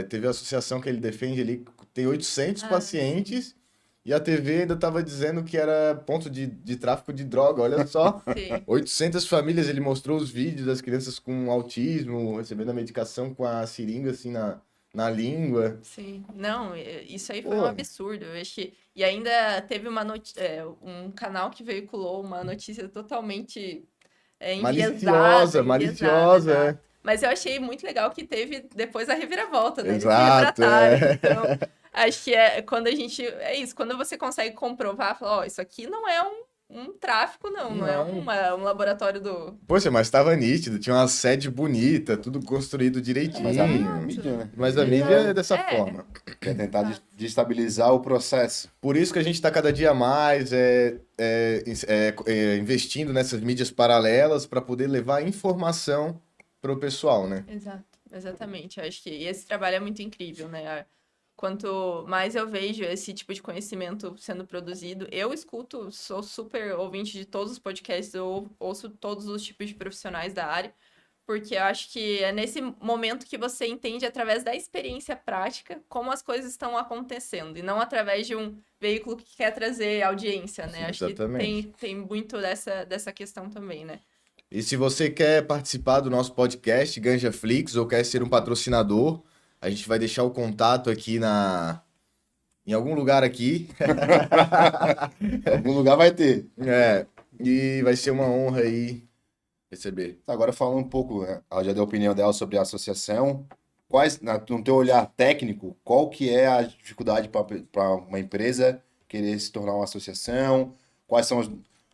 teve a associação que ele defende ali, tem 800 pacientes, e a TV ainda estava dizendo que era ponto de tráfico de droga, olha só. Sim. 800 famílias, ele mostrou os vídeos das crianças com autismo, recebendo a medicação com a seringa assim na língua. Sim, não, isso aí foi um absurdo. Eu acho que... E ainda teve um canal que veiculou uma notícia totalmente enviesada. Maliciosa. Mas eu achei muito legal que teve depois a reviravolta, né? Exato, Eles retrataram. Então, acho que quando a gente... É isso, quando você consegue comprovar, falar, isso aqui não é um tráfico, não é um laboratório do... Poxa, mas tava nítido, tinha uma sede bonita, tudo construído direitinho. Mas a mídia, né? Mas a mídia é dessa forma. Quer tentar destabilizar o processo. Por isso que a gente está cada dia mais investindo nessas mídias paralelas para poder levar informação para o pessoal, né? Exato, exatamente. Eu acho que esse trabalho é muito incrível, né? Quanto mais eu vejo esse tipo de conhecimento sendo produzido, eu escuto, sou super ouvinte de todos os podcasts, eu ouço todos os tipos de profissionais da área, porque eu acho que é nesse momento que você entende, através da experiência prática, como as coisas estão acontecendo, e não através de um veículo que quer trazer audiência, né? Sim, acho exatamente. que tem muito dessa questão também, né? E se você quer participar do nosso podcast GanjaFlix ou quer ser um patrocinador, a gente vai deixar o contato aqui em algum lugar aqui. Algum lugar vai ter. E vai ser uma honra aí receber. Agora falando um pouco, né, ela já deu a opinião dela sobre a associação. No teu olhar técnico, qual que é a dificuldade para uma empresa querer se tornar uma associação? Quais são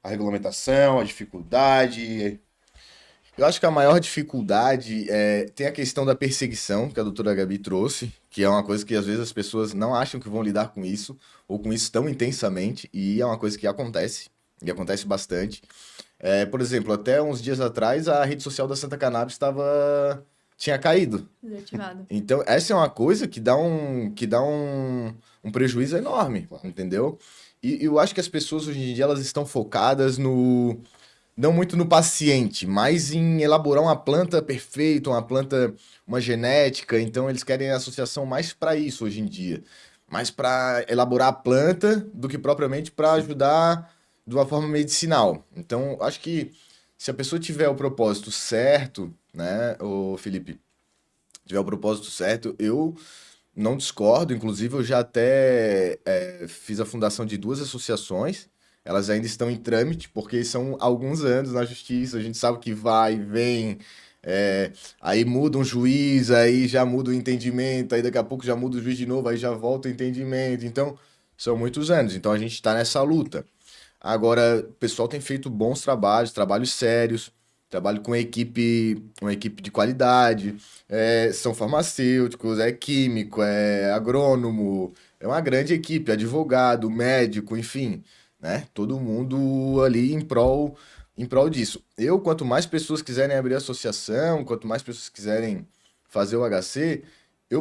a regulamentação, a dificuldade? Eu acho que a maior dificuldade tem a questão da perseguição que a doutora Gabi trouxe, que é uma coisa que às vezes as pessoas não acham que vão lidar com isso, ou com isso tão intensamente, e é uma coisa que acontece, e acontece bastante. Por exemplo, até uns dias atrás, a rede social da Santa Cannabis tinha caído. Desativado. Então, essa é uma coisa que dá um prejuízo enorme, entendeu? E eu acho que as pessoas hoje em dia elas estão focadas não muito no paciente, mas em elaborar uma planta perfeita, uma genética. Então, eles querem a associação mais para isso hoje em dia. Mais para elaborar a planta do que propriamente para ajudar de uma forma medicinal. Então, acho que se a pessoa tiver o propósito certo, né, o Felipe, tiver o propósito certo, eu não discordo. Inclusive, eu já até fiz a fundação de 2 associações. Elas ainda estão em trâmite, porque são alguns anos na justiça. A gente sabe que vai e vem. Aí muda um juiz, aí já muda o entendimento, aí daqui a pouco já muda o juiz de novo, aí já volta o entendimento. Então, são muitos anos. Então, a gente está nessa luta. Agora, o pessoal tem feito bons trabalhos sérios, trabalho com uma equipe de qualidade, são farmacêuticos, é químico, é agrônomo, é uma grande equipe, advogado, médico, enfim, né? Todo mundo ali em prol disso. Quanto mais pessoas quiserem abrir associação, quanto mais pessoas quiserem fazer o HC,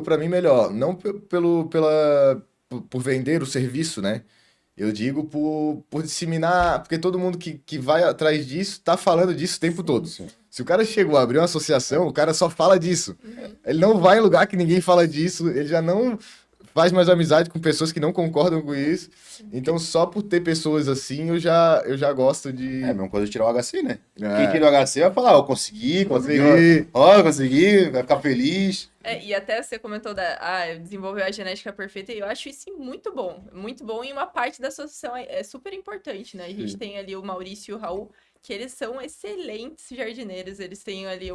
para mim, melhor. Não por vender o serviço, né? Eu digo por disseminar, porque todo mundo que vai atrás disso tá falando disso o tempo todo. Sim. Se o cara chegou a abrir uma associação, o cara só fala disso. Ele não vai em lugar que ninguém fala disso, ele já não faz mais amizade com pessoas que não concordam com isso. Então, só por ter pessoas assim, eu já gosto de... É a mesma coisa de tirar o HC, né? É. Quem tira o HC vai falar, ó, consegui, vai ficar feliz. E até você comentou desenvolver a genética perfeita, e eu acho isso muito bom, e uma parte da associação é super importante, né? A gente tem ali o Maurício e o Raul, que eles são excelentes jardineiros, eles têm ali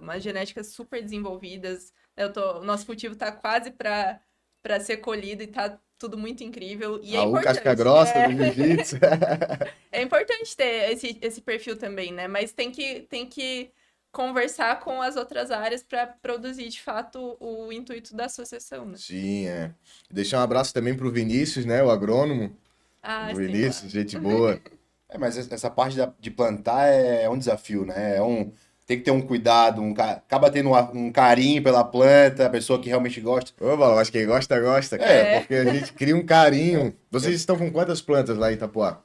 umas genéticas super desenvolvidas, o nosso cultivo tá quase para ser colhido e tá tudo muito incrível, e é Raul importante. casca grossa do jiu-jitsu. É importante ter esse perfil também, né? Mas tem que conversar com as outras áreas para produzir, de fato, o intuito da associação, né? Sim, Deixar um abraço também pro Vinícius, né? O agrônomo. Ah, O sim, Vinícius, claro. gente boa. Mas essa parte de plantar é um desafio, né? Tem que ter um cuidado, acaba tendo um carinho pela planta, a pessoa que realmente gosta. Ô, Bola, mas quem gosta, gosta, cara. Porque a gente cria um carinho. Vocês estão com quantas plantas lá em Itapuá?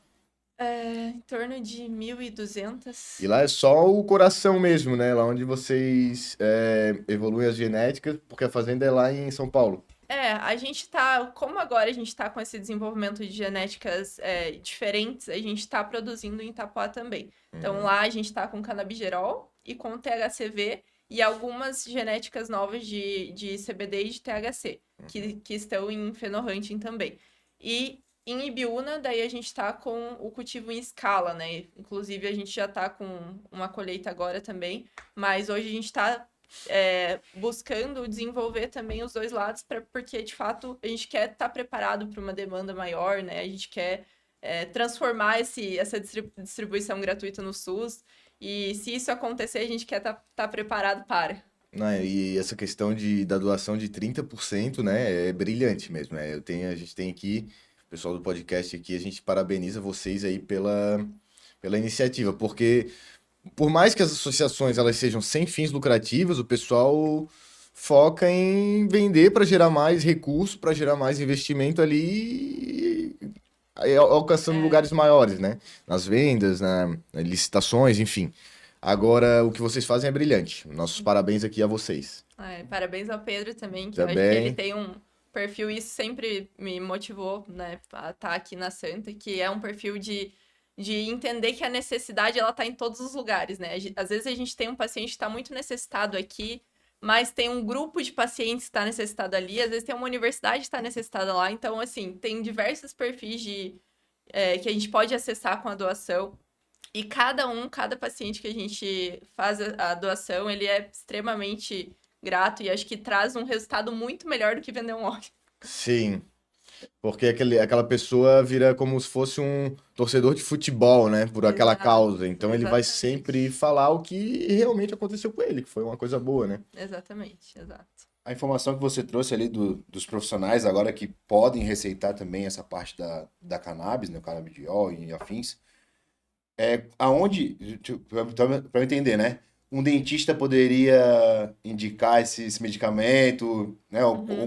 Em torno de 1.200. E lá é só o coração mesmo, né? Lá onde vocês evoluem as genéticas, porque a fazenda é lá em São Paulo. A gente tá, como agora a gente tá com esse desenvolvimento de genéticas diferentes, a gente tá produzindo em Itapuá também. Então lá a gente tá com canabigerol e com THCV e algumas genéticas novas de CBD e de THC, que estão em Fenohunting também. E em Ibiúna, daí a gente tá com o cultivo em escala, né? Inclusive a gente já tá com uma colheita agora também, mas hoje a gente tá buscando desenvolver também os dois lados, porque de fato a gente quer estar preparado para uma demanda maior, né? A gente quer transformar essa distribuição gratuita no SUS, e se isso acontecer, a gente quer estar preparado para. E essa questão da doação de 30%, né? É brilhante mesmo. A gente tem aqui, o pessoal do podcast aqui, a gente parabeniza vocês aí pela iniciativa, porque por mais que as associações elas sejam sem fins lucrativos, o pessoal foca em vender para gerar mais recurso, para gerar mais investimento ali, alcançando lugares maiores, né? Nas vendas, nas licitações, enfim. Agora, o que vocês fazem é brilhante. Nossos parabéns aqui a vocês. Parabéns ao Pedro também, que eu acho que Também. ele tem um perfil, isso sempre me motivou, né, a estar aqui na Santa, que é um perfil de de entender que a necessidade, ela tá em todos os lugares, né? Às vezes a gente tem um paciente que está muito necessitado aqui, mas tem um grupo de pacientes que está necessitado ali, às vezes tem uma universidade que está necessitada lá, então, assim, tem diversos perfis que a gente pode acessar com a doação. E cada paciente que a gente faz a doação, ele é extremamente grato e acho que traz um resultado muito melhor do que vender um óleo. Sim. Porque aquela pessoa vira como se fosse um torcedor de futebol, né? Por aquela Exato, causa. Então ele vai exatamente. sempre falar o que realmente aconteceu com ele, que foi uma coisa boa, né? Exatamente, exato. A informação que você trouxe ali dos profissionais agora que podem receitar também essa parte da cannabis, né? O canabidiol e afins. Aonde, para eu entender, né? Um dentista poderia indicar esse medicamento, né?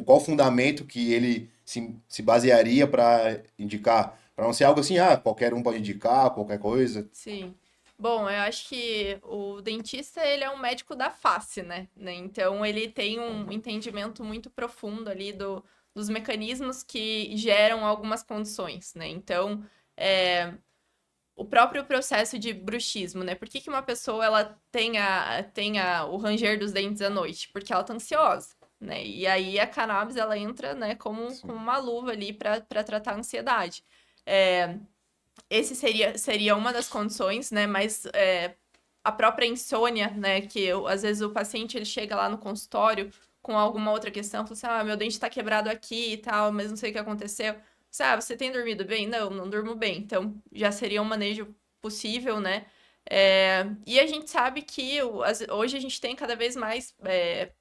Qual o fundamento que ele se basearia para indicar? Para não ser algo assim, qualquer um pode indicar, qualquer coisa. Sim. Bom, eu acho que o dentista, ele é um médico da face, né? Então, ele tem um entendimento muito profundo ali dos mecanismos que geram algumas condições, né? Então, o próprio processo de bruxismo, né? Por que uma pessoa, ela tenha o ranger dos dentes à noite? Porque ela tá ansiosa, né? E aí, a cannabis, ela entra, né, como uma luva ali para tratar a ansiedade. Esse seria uma das condições, né? Mas a própria insônia, né? Que às vezes o paciente ele chega lá no consultório com alguma outra questão, fala assim, meu dente tá quebrado aqui e tal, mas não sei o que aconteceu. Você tem dormido bem? Não durmo bem. Então, já seria um manejo possível, né? E a gente sabe que hoje a gente tem cada vez mais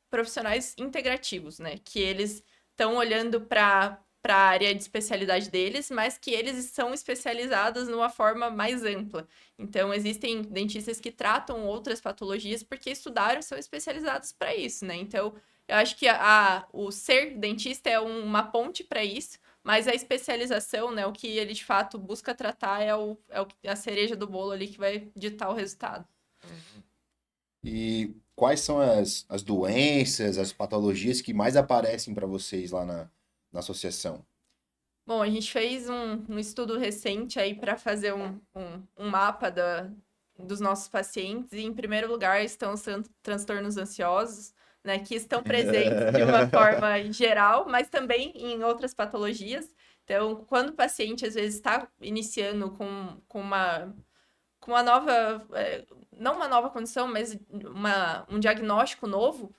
profissionais integrativos, né? Que eles estão olhando para a área de especialidade deles, mas que eles são especializados numa forma mais ampla. Então, existem dentistas que tratam outras patologias porque estudaram, são especializados para isso, né? Então, eu acho que o ser dentista é uma ponte para isso, mas a especialização, né, o que ele de fato busca tratar é a cereja do bolo ali que vai ditar o resultado. E quais são as doenças, as patologias que mais aparecem para vocês lá na associação? Bom, a gente fez um estudo recente aí para fazer um mapa dos nossos pacientes, e em primeiro lugar estão os transtornos ansiosos, né, que estão presentes de uma forma geral, mas também em outras patologias. Então, quando o paciente às vezes está iniciando com uma nova, não uma nova condição, mas um diagnóstico novo,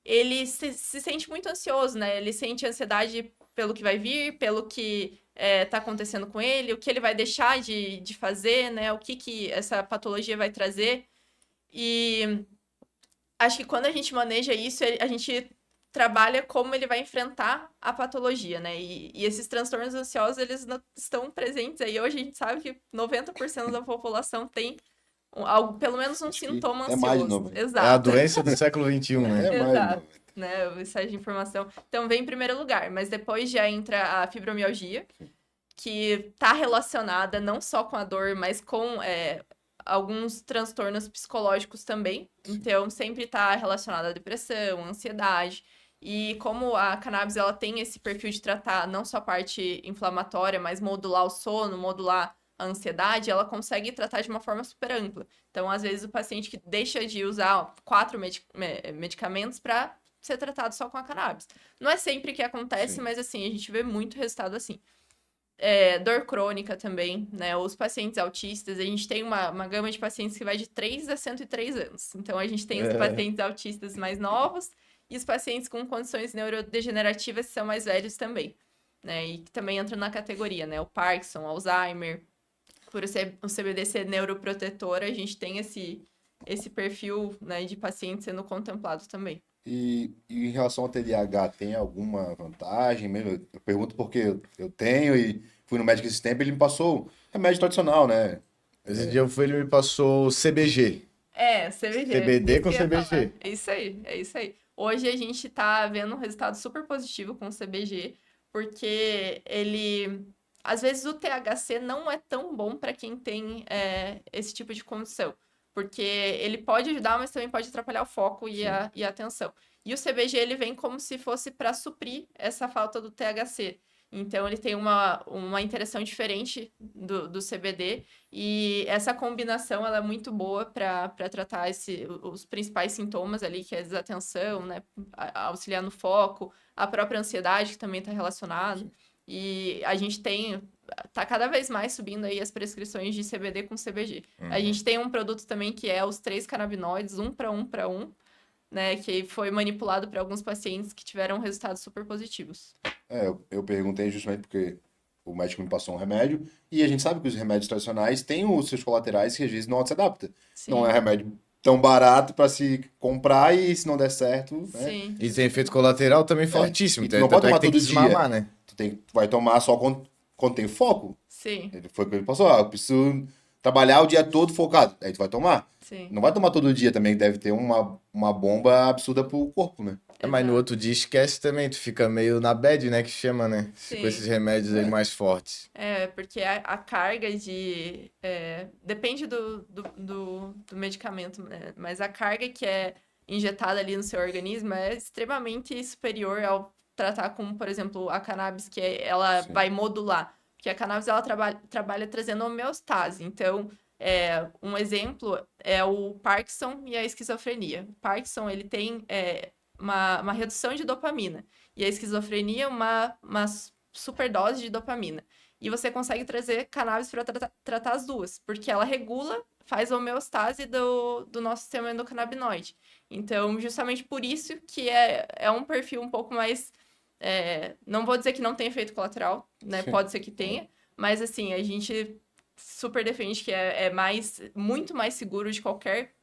ele se sente muito ansioso, né? Ele sente ansiedade pelo que vai vir, pelo que tá acontecendo com ele, o que ele vai deixar de fazer, né? O que essa patologia vai trazer. E acho que quando a gente maneja isso, a gente trabalha como ele vai enfrentar a patologia, né? E esses transtornos ansiosos, eles não estão presentes aí. Hoje a gente sabe que 90% da população tem pelo menos um Acho que sintoma é mais de ansioso. 90. É a Exato. doença do século XXI, né? É mais de Exato. 90. Né, o excesso de informação. Então, vem em primeiro lugar, mas depois já entra a fibromialgia, que está relacionada não só com a dor, mas com alguns transtornos psicológicos também. Então, sempre está relacionada à depressão, ansiedade. E como a cannabis ela tem esse perfil de tratar não só a parte inflamatória, mas modular o sono, modular a ansiedade, ela consegue tratar de uma forma super ampla. Então, às vezes, o paciente que deixa de usar 4 medicamentos para ser tratado só com a cannabis. Não é sempre que acontece, Sim. mas assim, a gente vê muito resultado assim. Dor crônica também, né? Os pacientes autistas, a gente tem uma gama de pacientes que vai de 3 a 103 anos. Então, a gente tem os pacientes autistas mais novos e os pacientes com condições neurodegenerativas que são mais velhos também, né? E que também entram na categoria, né? O Parkinson, Alzheimer. Por o CBD ser neuroprotetor, a gente tem esse perfil, né, de paciente sendo contemplado também. E em relação ao TDAH, tem alguma vantagem mesmo? Eu pergunto porque eu tenho e fui no médico esse tempo e ele me passou remédio tradicional, né? Esse dia ele me passou CBG. CBG. CBD isso com que eu ia CBG. falar. É isso aí. Hoje a gente tá vendo um resultado super positivo com o CBG, porque às vezes o THC não é tão bom para quem tem esse tipo de condição. Porque ele pode ajudar, mas também pode atrapalhar o foco e a atenção. E o CBG, ele vem como se fosse para suprir essa falta do THC. Então, ele tem uma interação diferente do CBD. E essa combinação, ela é muito boa para tratar os principais sintomas ali, que é a desatenção, né? Auxiliar no foco, a própria ansiedade, que também está relacionada. E a gente tá cada vez mais subindo aí as prescrições de CBD com CBG. A gente tem um produto também que é os 3 canabinoides, 1 para 1 para 1, né? Que foi manipulado para alguns pacientes que tiveram resultados super positivos. Eu perguntei justamente porque o médico me passou um remédio e a gente sabe que os remédios tradicionais têm os seus colaterais que às vezes não se adaptam. Sim. Não é remédio tão barato para se comprar e se não der certo, né? Sim. E tem efeito colateral também fortíssimo. E tu não pode tomar todo dia. Desmamar, né? Tu vai tomar só quando tem foco. Sim, Foi o que ele passou. Eu preciso trabalhar o dia todo focado. Aí tu vai tomar. sim. Não vai tomar todo dia também, deve ter uma bomba absurda pro corpo, né? Mas no Exato. outro dia esquece também, tu fica meio na bad, né, que chama, né? Sim. Com esses remédios aí mais fortes. Porque a carga de... depende do medicamento, né? Mas a carga que é injetada ali no seu organismo é extremamente superior ao tratar com, por exemplo, a cannabis, que ela Sim. vai modular. Porque a cannabis, ela trabalha trazendo homeostase. Então, um exemplo é o Parkinson e a esquizofrenia. O Parkinson, ele tem uma redução de dopamina. E a esquizofrenia, uma superdose de dopamina. E você consegue trazer cannabis para tratar as duas, porque ela regula, faz a homeostase do nosso sistema endocannabinoide. Então, justamente por isso que é um perfil um pouco mais... não vou dizer que não tem efeito colateral, né? Sim. Pode ser que tenha, mas assim, a gente super defende que muito mais seguro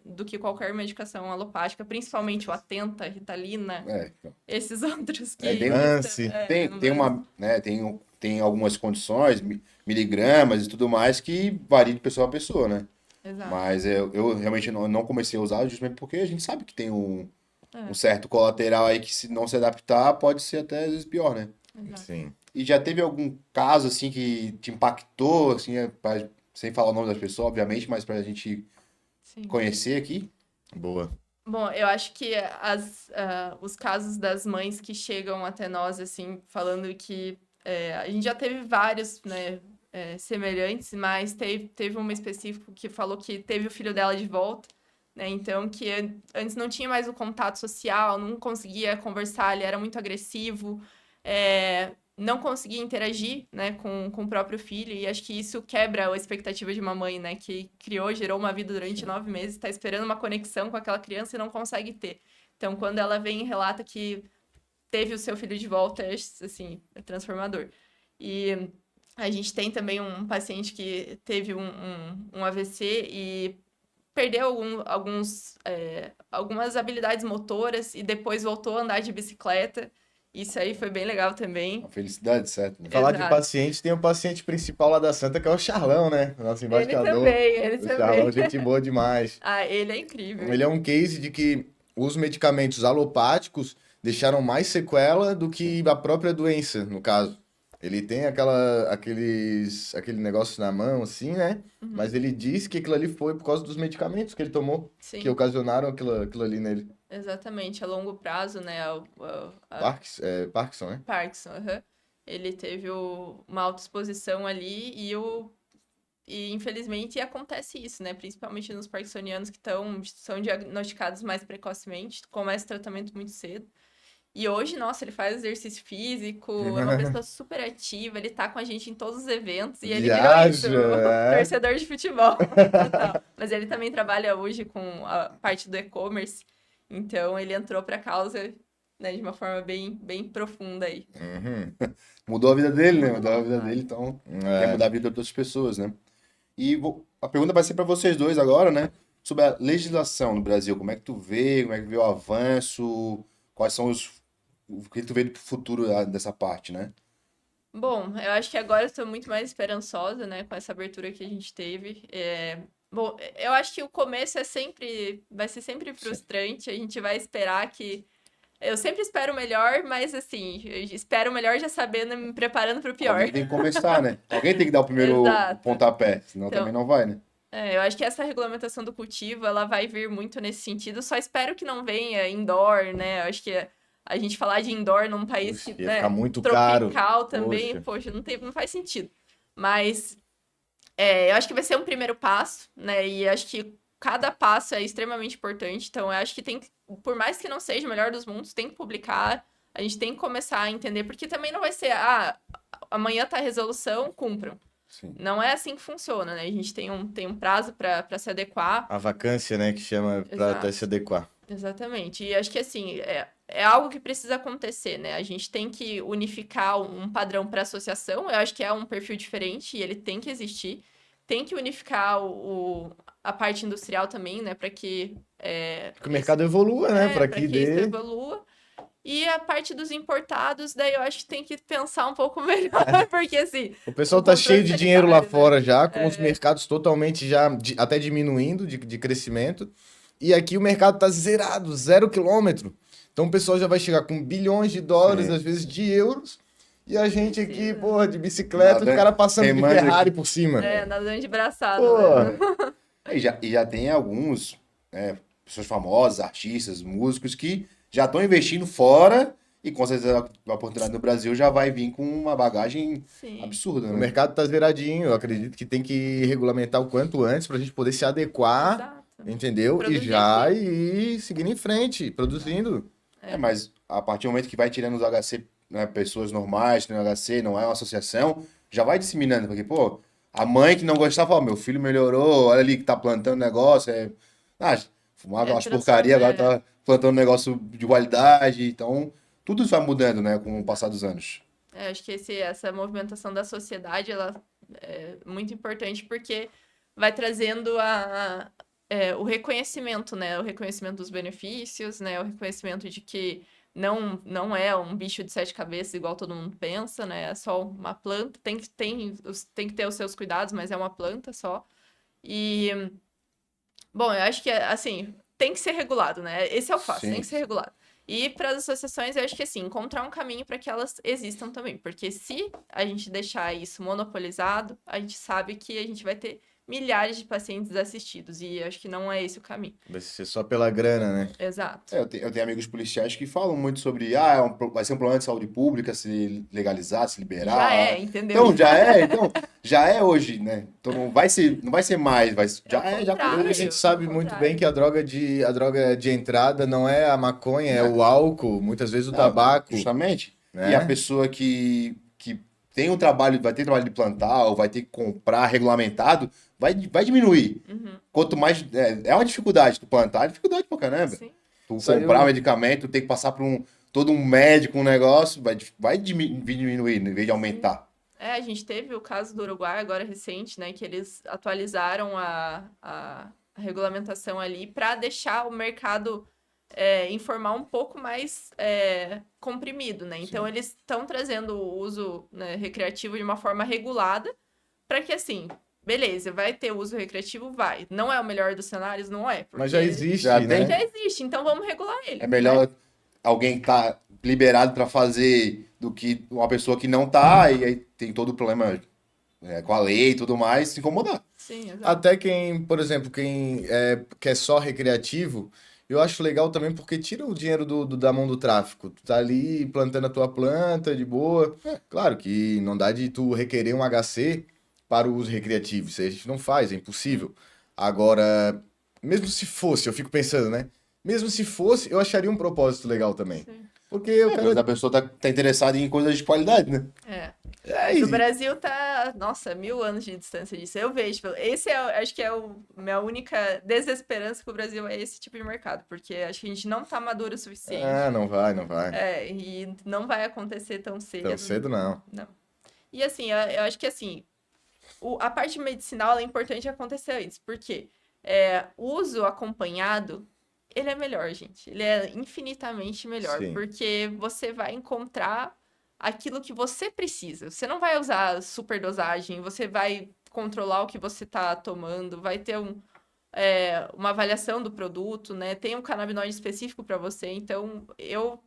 do que qualquer medicação alopática, principalmente o Atenta, Ritalina, Então. esses outros que... tem Vance. Tem algumas condições, miligramas e tudo mais, que varia de pessoa a pessoa, né? Exato. Mas eu realmente não comecei a usar justamente porque a gente sabe que tem um É. certo colateral aí que se não se adaptar pode ser até às vezes pior, né? Exato. Sim. E já teve algum caso assim que te impactou, assim, sem falar o nome das pessoas, obviamente, mas pra gente Sim. conhecer aqui? Boa. Bom, eu acho que os casos das mães que chegam até nós, assim, falando que a gente já teve vários, né, semelhantes, mas teve uma específica que falou que teve o filho dela de volta, né, então que antes não tinha mais o contato social, não conseguia conversar, ele era muito agressivo, não conseguia interagir, né, com o próprio filho, e acho que isso quebra a expectativa de uma mãe, né, que gerou uma vida durante 9 meses, está esperando uma conexão com aquela criança e não consegue ter. Então, quando ela vem e relata que teve o seu filho de volta, assim, é transformador. E a gente tem também um paciente que teve um AVC e perdeu algumas habilidades motoras e depois voltou a andar de bicicleta. Isso aí foi bem legal também. Uma felicidade, certo? Né? Falar de Exato. paciente, tem o paciente principal lá da Santa, que é o Charlão, né? Nosso embaixador. Ele O também. Charlão, gente boa demais. Ele é incrível. Ele é um case de que os medicamentos alopáticos deixaram mais sequela do que a própria doença, no caso. Ele tem aquele negócio na mão, assim, né? Mas ele diz que aquilo ali foi por causa dos medicamentos que ele tomou, Sim, que ocasionaram aquilo ali nele. exatamente. A longo prazo, né? Parkinson, né? Parkinson, aham. Ele teve uma autoexposição ali e infelizmente acontece isso, né? Principalmente nos parkinsonianos que são diagnosticados mais precocemente, começa o tratamento muito cedo. E hoje, nossa, ele faz exercício físico, é uma pessoa super ativa, ele tá com a gente em todos os eventos e ele virou isso, torcedor de futebol. Total. Mas ele também trabalha hoje com a parte do e-commerce, então ele entrou pra causa, né, de uma forma bem, bem profunda aí. Mudou a vida dele, né? Mudou a vida dele, então quer É. mudar a vida de outras pessoas, né? E a pergunta vai ser para vocês dois agora, né? Sobre a legislação no Brasil. Como é que tu vê? Como é que vê o avanço? Quais são o que tu vê pro futuro dessa parte, né? Bom, eu acho que agora eu estou muito mais esperançosa, né, com essa abertura que a gente teve. Bom, eu acho que o começo vai ser sempre frustrante, a gente vai esperar que... Eu sempre espero o melhor, mas assim, eu espero o melhor já sabendo, me preparando para o pior. Alguém tem que começar, né? Alguém tem que dar o primeiro Exato. pontapé, senão Então, também não vai, né? eu acho que essa regulamentação do cultivo, ela vai vir muito nesse sentido. Só espero que não venha indoor, né? Eu acho que a gente falar de indoor num país Puxa, que, ia né, ficar muito tropical caro. também, Poxa. poxa, não faz sentido. Mas eu acho que vai ser um primeiro passo, né? E acho que cada passo é extremamente importante. Então, eu acho que por mais que não seja o melhor dos mundos, tem que publicar. A gente tem que começar a entender, porque também não vai ser, amanhã tá a resolução, cumpram. Sim. Não é assim que funciona, né? A gente tem um prazo para se adequar. A vacância, né, que chama pra até se adequar. Exatamente. E acho que assim, é algo que precisa acontecer, né? A gente tem que unificar um padrão para associação. Eu acho que é um perfil diferente e ele tem que existir. Tem que unificar a parte industrial também, né? Para que Que o mercado evolua, né, pra para que que isso dê... evolua. E a parte dos importados, daí eu acho que tem que pensar um pouco melhor, porque assim. O pessoal o tá cheio controle de dinheiro lá sanitário, né? fora já, com os mercados totalmente já até diminuindo de crescimento. E aqui o mercado tá zerado, 0 km. Então o pessoal já vai chegar com bilhões de dólares, Sim. às vezes de euros. E a gente aqui, Precisa. porra, de bicicleta, Nada, o cara passando de remando Ferrari aqui. por cima. Nadando de braçada, né? Porra. E já tem alguns, pessoas famosas, artistas, músicos que já estão investindo fora e com certeza a oportunidade no Brasil já vai vir com uma bagagem Sim. absurda, O né? mercado tá zeradinho. Eu acredito que tem que regulamentar o quanto antes pra gente poder se adequar, Exato. entendeu? Produzir E já aqui. ir seguindo em frente, produzindo. Mas a partir do momento que vai tirando os HC, né, pessoas normais, que não é HC, não é uma associação, já vai disseminando, porque, pô, a mãe que não gostava, ó, meu filho melhorou, olha ali que tá plantando negócio, fumava umas porcaria, agora tá plantando negócio de qualidade, então tudo isso vai mudando, né, com o passar dos anos. Acho que essa movimentação da sociedade, ela é muito importante porque vai trazendo o reconhecimento, né? O reconhecimento dos benefícios, né? O reconhecimento de que não é um bicho de 7 cabeças igual todo mundo pensa, né? É só uma planta, tem que ter os seus cuidados, mas é uma planta só. E, bom, eu acho que, assim, tem que ser regulado, né? Esse é o fácil, tem Sim. que ser regulado. E para as associações, eu acho que assim, encontrar um caminho para que elas existam também. Porque se a gente deixar isso monopolizado, a gente sabe que a gente vai ter milhares de pacientes assistidos. E eu acho que não é esse o caminho. Vai ser só pela grana, né? Exato. Eu tenho amigos policiais que falam muito sobre, vai ser um problema de saúde pública se legalizar, se liberar. Já é, entendeu? Então, já é hoje, né? Então não vai ser mais, já É o já contrário. A foi. gente sabe ao muito contrário. bem que a droga de entrada não é a maconha, é o álcool, muitas vezes o tabaco. Justamente. né? E a pessoa que tem o trabalho, vai ter trabalho de plantar, ou vai ter que comprar regulamentado, vai diminuir. Uhum. Quanto mais. É uma dificuldade tu plantar, é dificuldade pra caramba. Sim. Tu Saiu- comprar um medicamento, ter que passar por todo um médico, um negócio, vai diminuir, em vez de aumentar. A gente teve o caso do Uruguai agora recente, né? Que eles atualizaram a regulamentação ali para deixar o mercado informal um pouco mais comprimido, né? Então eles estão trazendo o uso, né, recreativo de uma forma regulada para que assim, beleza, vai ter uso recreativo, vai. Não é o melhor dos cenários, não é. Mas já existe, Já né? tem. Já existe, então vamos regular ele. É melhor alguém tá liberado pra fazer do que uma pessoa que não tá, e aí tem todo o problema com a lei e tudo mais, se incomodar. Sim, exato. Até quem, por exemplo, quem quer só recreativo, eu acho legal também porque tira o dinheiro da mão do tráfico. Tu tá ali plantando a tua planta de boa. Claro que não dá de tu requerer um HC para o uso recreativo. Isso aí a gente não faz, é impossível. Agora, mesmo se fosse, eu fico pensando, né? Mesmo se fosse, eu acharia um propósito legal também. Sim. Porque eu Mas quero. a pessoa tá interessada em coisas de qualidade, né? É O isso. Brasil tá, nossa, 1000 anos de distância disso. Eu vejo. Esse acho que é minha única desesperança com o Brasil é esse tipo de mercado, porque acho que a gente não tá maduro o suficiente. Ah, não vai, não vai. E não vai acontecer tão cedo. Tão cedo não. Não. E assim, eu acho que assim, a parte medicinal é importante acontecer antes, porque o uso acompanhado, ele é melhor, gente. Ele é infinitamente melhor, Sim. porque você vai encontrar aquilo que você precisa. Você não vai usar superdosagem, você vai controlar o que você está tomando, vai ter uma avaliação do produto, né? Tem um canabinoide específico para você. Então, eu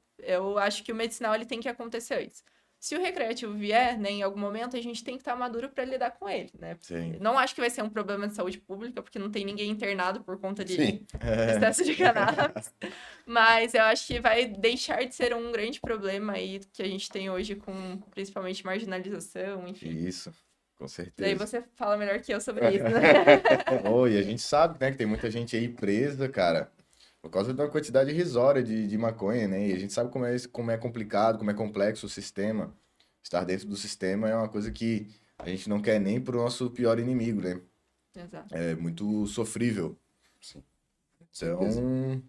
acho que o medicinal ele tem que acontecer antes. Se o recreativo vier, né, em algum momento, a gente tem que estar maduro para lidar com ele, né? Sim. Não acho que vai ser um problema de saúde pública, porque não tem ninguém internado por conta de Sim. excesso de cannabis. Mas eu acho que vai deixar de ser um grande problema aí que a gente tem hoje com, principalmente, marginalização, enfim. Isso, com Daí certeza. você fala melhor que eu sobre isso, né? Oh, e a gente sabe, né, que tem muita gente aí presa, cara, por causa de uma quantidade irrisória de maconha, né? E a gente sabe como é complicado, como é complexo o sistema. Estar dentro do sistema é uma coisa que a gente não quer nem pro nosso pior inimigo, né? Exato. É muito sofrível. Certeza. Então,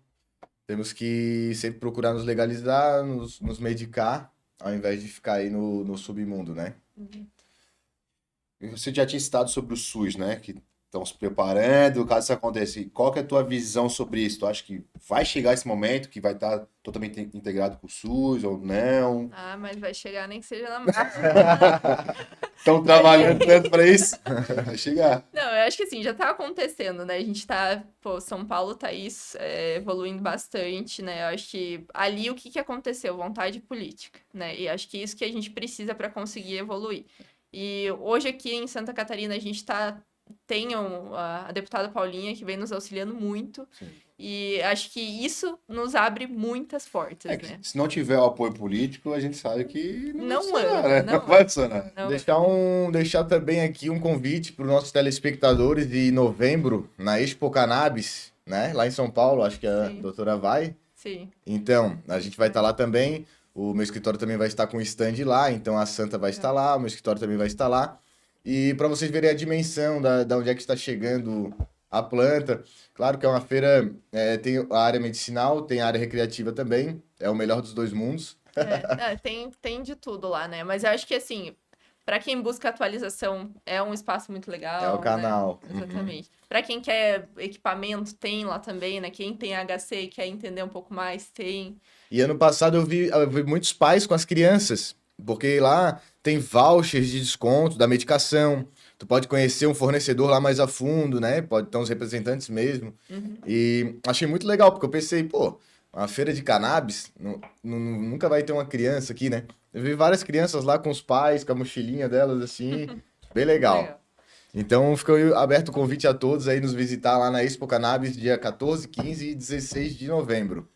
temos que sempre procurar nos legalizar, nos medicar, ao invés de ficar aí no submundo, né? Você já tinha citado sobre o SUS, né? Que estão se preparando, caso isso aconteça. Qual que é a tua visão sobre isso? Tu acha que vai chegar esse momento que vai estar totalmente integrado com o SUS ou não? Ah, mas vai chegar nem que seja na marca. Estão trabalhando tanto para isso? Vai chegar. Não, eu acho que assim, já tá acontecendo, né? A gente tá, pô, São Paulo tá evoluindo bastante, né? Eu acho que ali o que aconteceu? Vontade política, né? E acho que isso que a gente precisa para conseguir evoluir. E hoje aqui em Santa Catarina a gente tem a deputada Paulinha que vem nos auxiliando muito. Sim. E acho que isso nos abre muitas portas, É que né? se não tiver o apoio político, a gente sabe que Não vai funcionar, anda, né? não Não vai funcionar. Não, Deixar também aqui um convite para os nossos telespectadores de novembro, na Expo Cannabis, né? Lá em São Paulo, acho que a Sim. doutora vai. sim. Então, a gente vai estar lá também. O meu escritório também vai estar com o stand lá, então a Santa vai estar lá, o meu escritório também vai estar lá. E para vocês verem a dimensão da onde é que está chegando a planta. Claro que é uma feira, tem a área medicinal, tem a área recreativa também, é o melhor dos dois mundos. Tem de tudo lá, né? Mas eu acho que, assim, para quem busca atualização, é um espaço muito legal. É o canal. Né? Exatamente. Para quem quer equipamento, tem lá também, né? Quem tem HC e quer entender um pouco mais, tem. E ano passado eu vi muitos pais com as crianças, porque lá tem vouchers de desconto da medicação. Tu pode conhecer um fornecedor lá mais a fundo, né? Pode ter uns representantes mesmo. Uhum. E achei muito legal, porque eu pensei, pô, uma feira de cannabis, nunca vai ter uma criança aqui, né? Eu vi várias crianças lá com os pais, com a mochilinha delas, assim, bem legal. Então, ficou aberto o convite a todos aí nos visitar lá na Expo Cannabis, dia 14, 15 e 16 de novembro.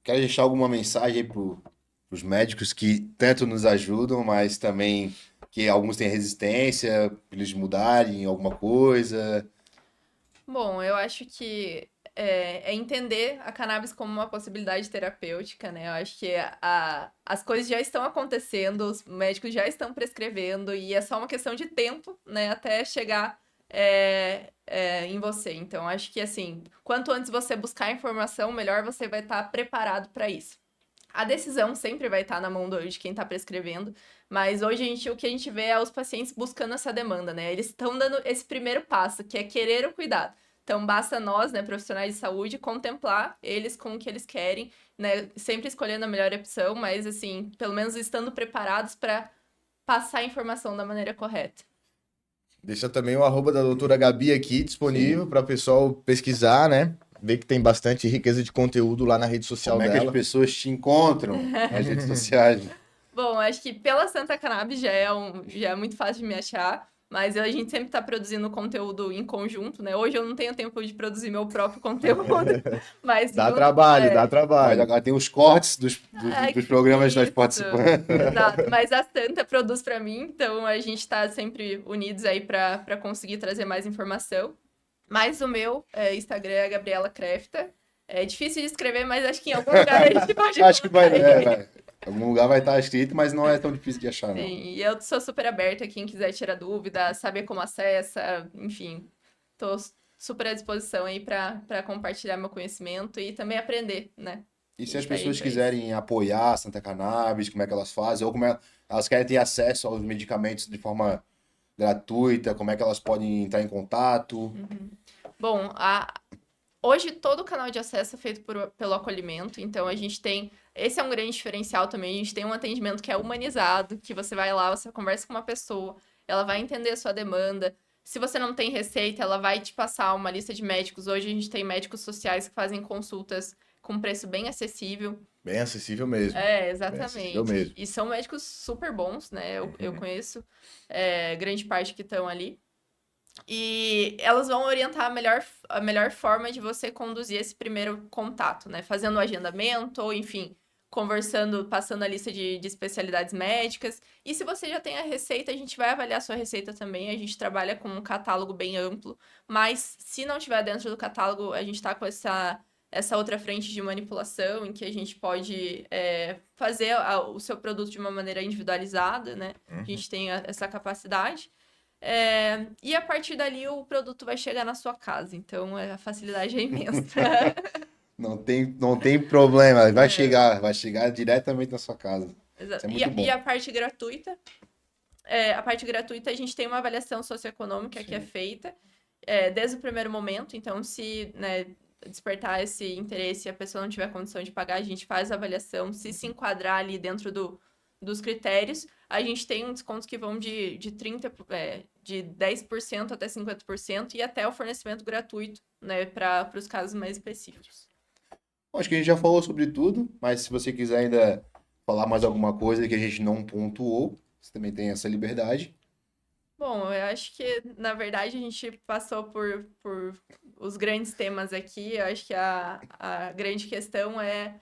Quero deixar alguma mensagem aí os médicos que tanto nos ajudam, mas também que alguns têm resistência, pra eles mudarem alguma coisa. Bom, eu acho que é entender a cannabis como uma possibilidade terapêutica, né? Eu acho que as coisas já estão acontecendo, os médicos já estão prescrevendo e é só uma questão de tempo, né? Até chegar em você. Então, acho que, assim, quanto antes você buscar informação, melhor você vai estar preparado para isso. A decisão sempre vai estar na mão de quem está prescrevendo, mas hoje o que a gente vê é os pacientes buscando essa demanda, né? Eles estão dando esse primeiro passo, que é querer o cuidado. Então, basta nós, né, profissionais de saúde, contemplar eles com o que eles querem, né? Sempre escolhendo a melhor opção, mas, assim, pelo menos estando preparados para passar a informação da maneira correta. Deixa também o arroba da doutora Gabi aqui disponível para o pessoal pesquisar, né? Ver que tem bastante riqueza de conteúdo lá na rede social Como é que dela. as pessoas te encontram nas redes sociais? Bom, acho que pela Santa Cannabis já é muito fácil de me achar, mas a gente sempre está produzindo conteúdo em conjunto, né? Hoje eu não tenho tempo de produzir meu próprio conteúdo, mas Dá junto, trabalho, dá Mas trabalho. agora tem os cortes dos programas que nós isso. participamos. Exato, mas a Santa produz para mim, então a gente está sempre unidos aí para conseguir trazer mais informação. Mas o meu Instagram é Gabriela Crefta. É difícil de escrever, mas acho que em algum lugar a gente pode Acho que vai, colocar aí. vai. Algum lugar vai estar escrito, mas não é tão difícil de achar, não. Sim, e eu sou super aberta, quem quiser tirar dúvida, saber como acessa, enfim, tô super à disposição aí para compartilhar meu conhecimento e também aprender, né? E se as Tá aí pessoas pra isso. quiserem apoiar a Santa Cannabis, como é que elas fazem? Ou como elas querem ter acesso aos medicamentos de forma gratuita, como é que elas podem entrar em contato? Bom, hoje todo o canal de acesso é feito pelo acolhimento, então a gente tem. Esse é um grande diferencial também. A gente tem um atendimento que é humanizado, que você vai lá, você conversa com uma pessoa, ela vai entender a sua demanda. Se você não tem receita, ela vai te passar uma lista de médicos. Hoje a gente tem médicos sociais que fazem consultas com preço bem acessível. Bem acessível mesmo. É, Bem exatamente. acessível mesmo. E são médicos super bons, né? Eu conheço grande parte que estão ali. E elas vão orientar a melhor forma de você conduzir esse primeiro contato, né? Fazendo o agendamento, ou enfim, conversando, passando a lista de especialidades médicas. E se você já tem a receita, a gente vai avaliar a sua receita também. A gente trabalha com um catálogo bem amplo. Mas se não tiver dentro do catálogo, a gente está com essa outra frente de manipulação, em que a gente pode fazer o seu produto de uma maneira individualizada, né? A gente tem essa capacidade. E a partir dali o produto vai chegar na sua casa. Então a facilidade é imensa. Não tem problema, vai chegar diretamente na sua casa. Exato. Isso é muito bom. E a parte gratuita? A parte gratuita, a gente tem uma avaliação socioeconômica que é feita desde o primeiro momento. Então, se né, despertar esse interesse e a pessoa não tiver condição de pagar, a gente faz a avaliação. Se enquadrar ali dentro dos critérios, a gente tem descontos que vão de 10% até 50% e até o fornecimento gratuito, né, para os casos mais específicos. Bom, acho que a gente já falou sobre tudo, mas se você quiser ainda falar mais alguma coisa que a gente não pontuou, você também tem essa liberdade. Bom, eu acho que, na verdade, a gente passou por os grandes temas aqui. Eu acho que a grande questão é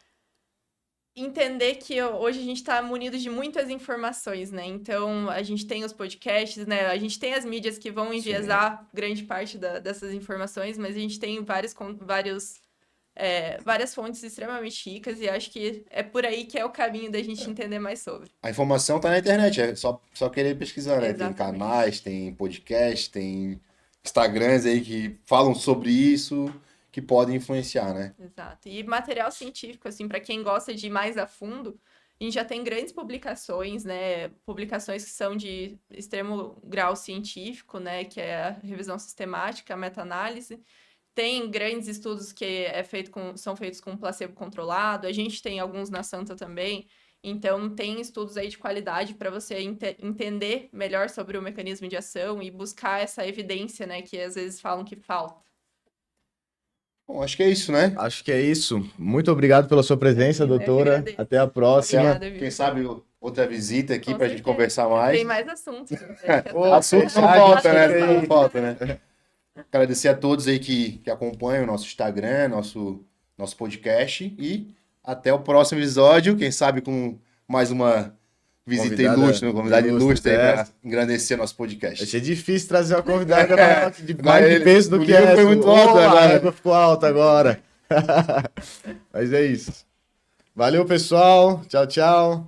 entender que hoje a gente está munido de muitas informações, né? Então, a gente tem os podcasts, né? A gente tem as mídias que vão enviesar grande parte dessas informações, mas a gente tem várias fontes extremamente ricas e acho que é por aí que é o caminho da gente entender mais sobre. A informação tá na internet, é só querer pesquisar, né? Exatamente. Tem canais, tem podcast, tem Instagrams aí que falam sobre isso, que podem influenciar, né? Exato. E material científico, assim, para quem gosta de ir mais a fundo, a gente já tem grandes publicações, né? Publicações que são de extremo grau científico, né? Que é a revisão sistemática, a meta-análise. Tem grandes estudos que são feitos com placebo controlado. A gente tem alguns na Santa também. Então, tem estudos aí de qualidade para você entender melhor sobre o mecanismo de ação e buscar essa evidência, né? Que às vezes falam que falta. Bom, acho que é isso, né? Acho que é isso. Muito obrigado pela sua presença, doutora. agradeço. Até a próxima. Obrigada, Vitor. Quem sabe outra visita aqui Com pra gente certeza. conversar mais. Tem mais assuntos. Assunto não Ah, falta, né? fica aí. Não falta, né? Agradecer a todos aí que acompanham o nosso Instagram, nosso podcast. E até o próximo episódio. Quem sabe com mais uma visita ilustre, uma convidada ilustre aí pra engrandecer nosso podcast. Achei difícil trazer uma convidada de Mas mais de peso do o que nível essa. foi muito alto A agora. régua ficou alta agora. Mas é isso. Valeu, pessoal. Tchau, tchau.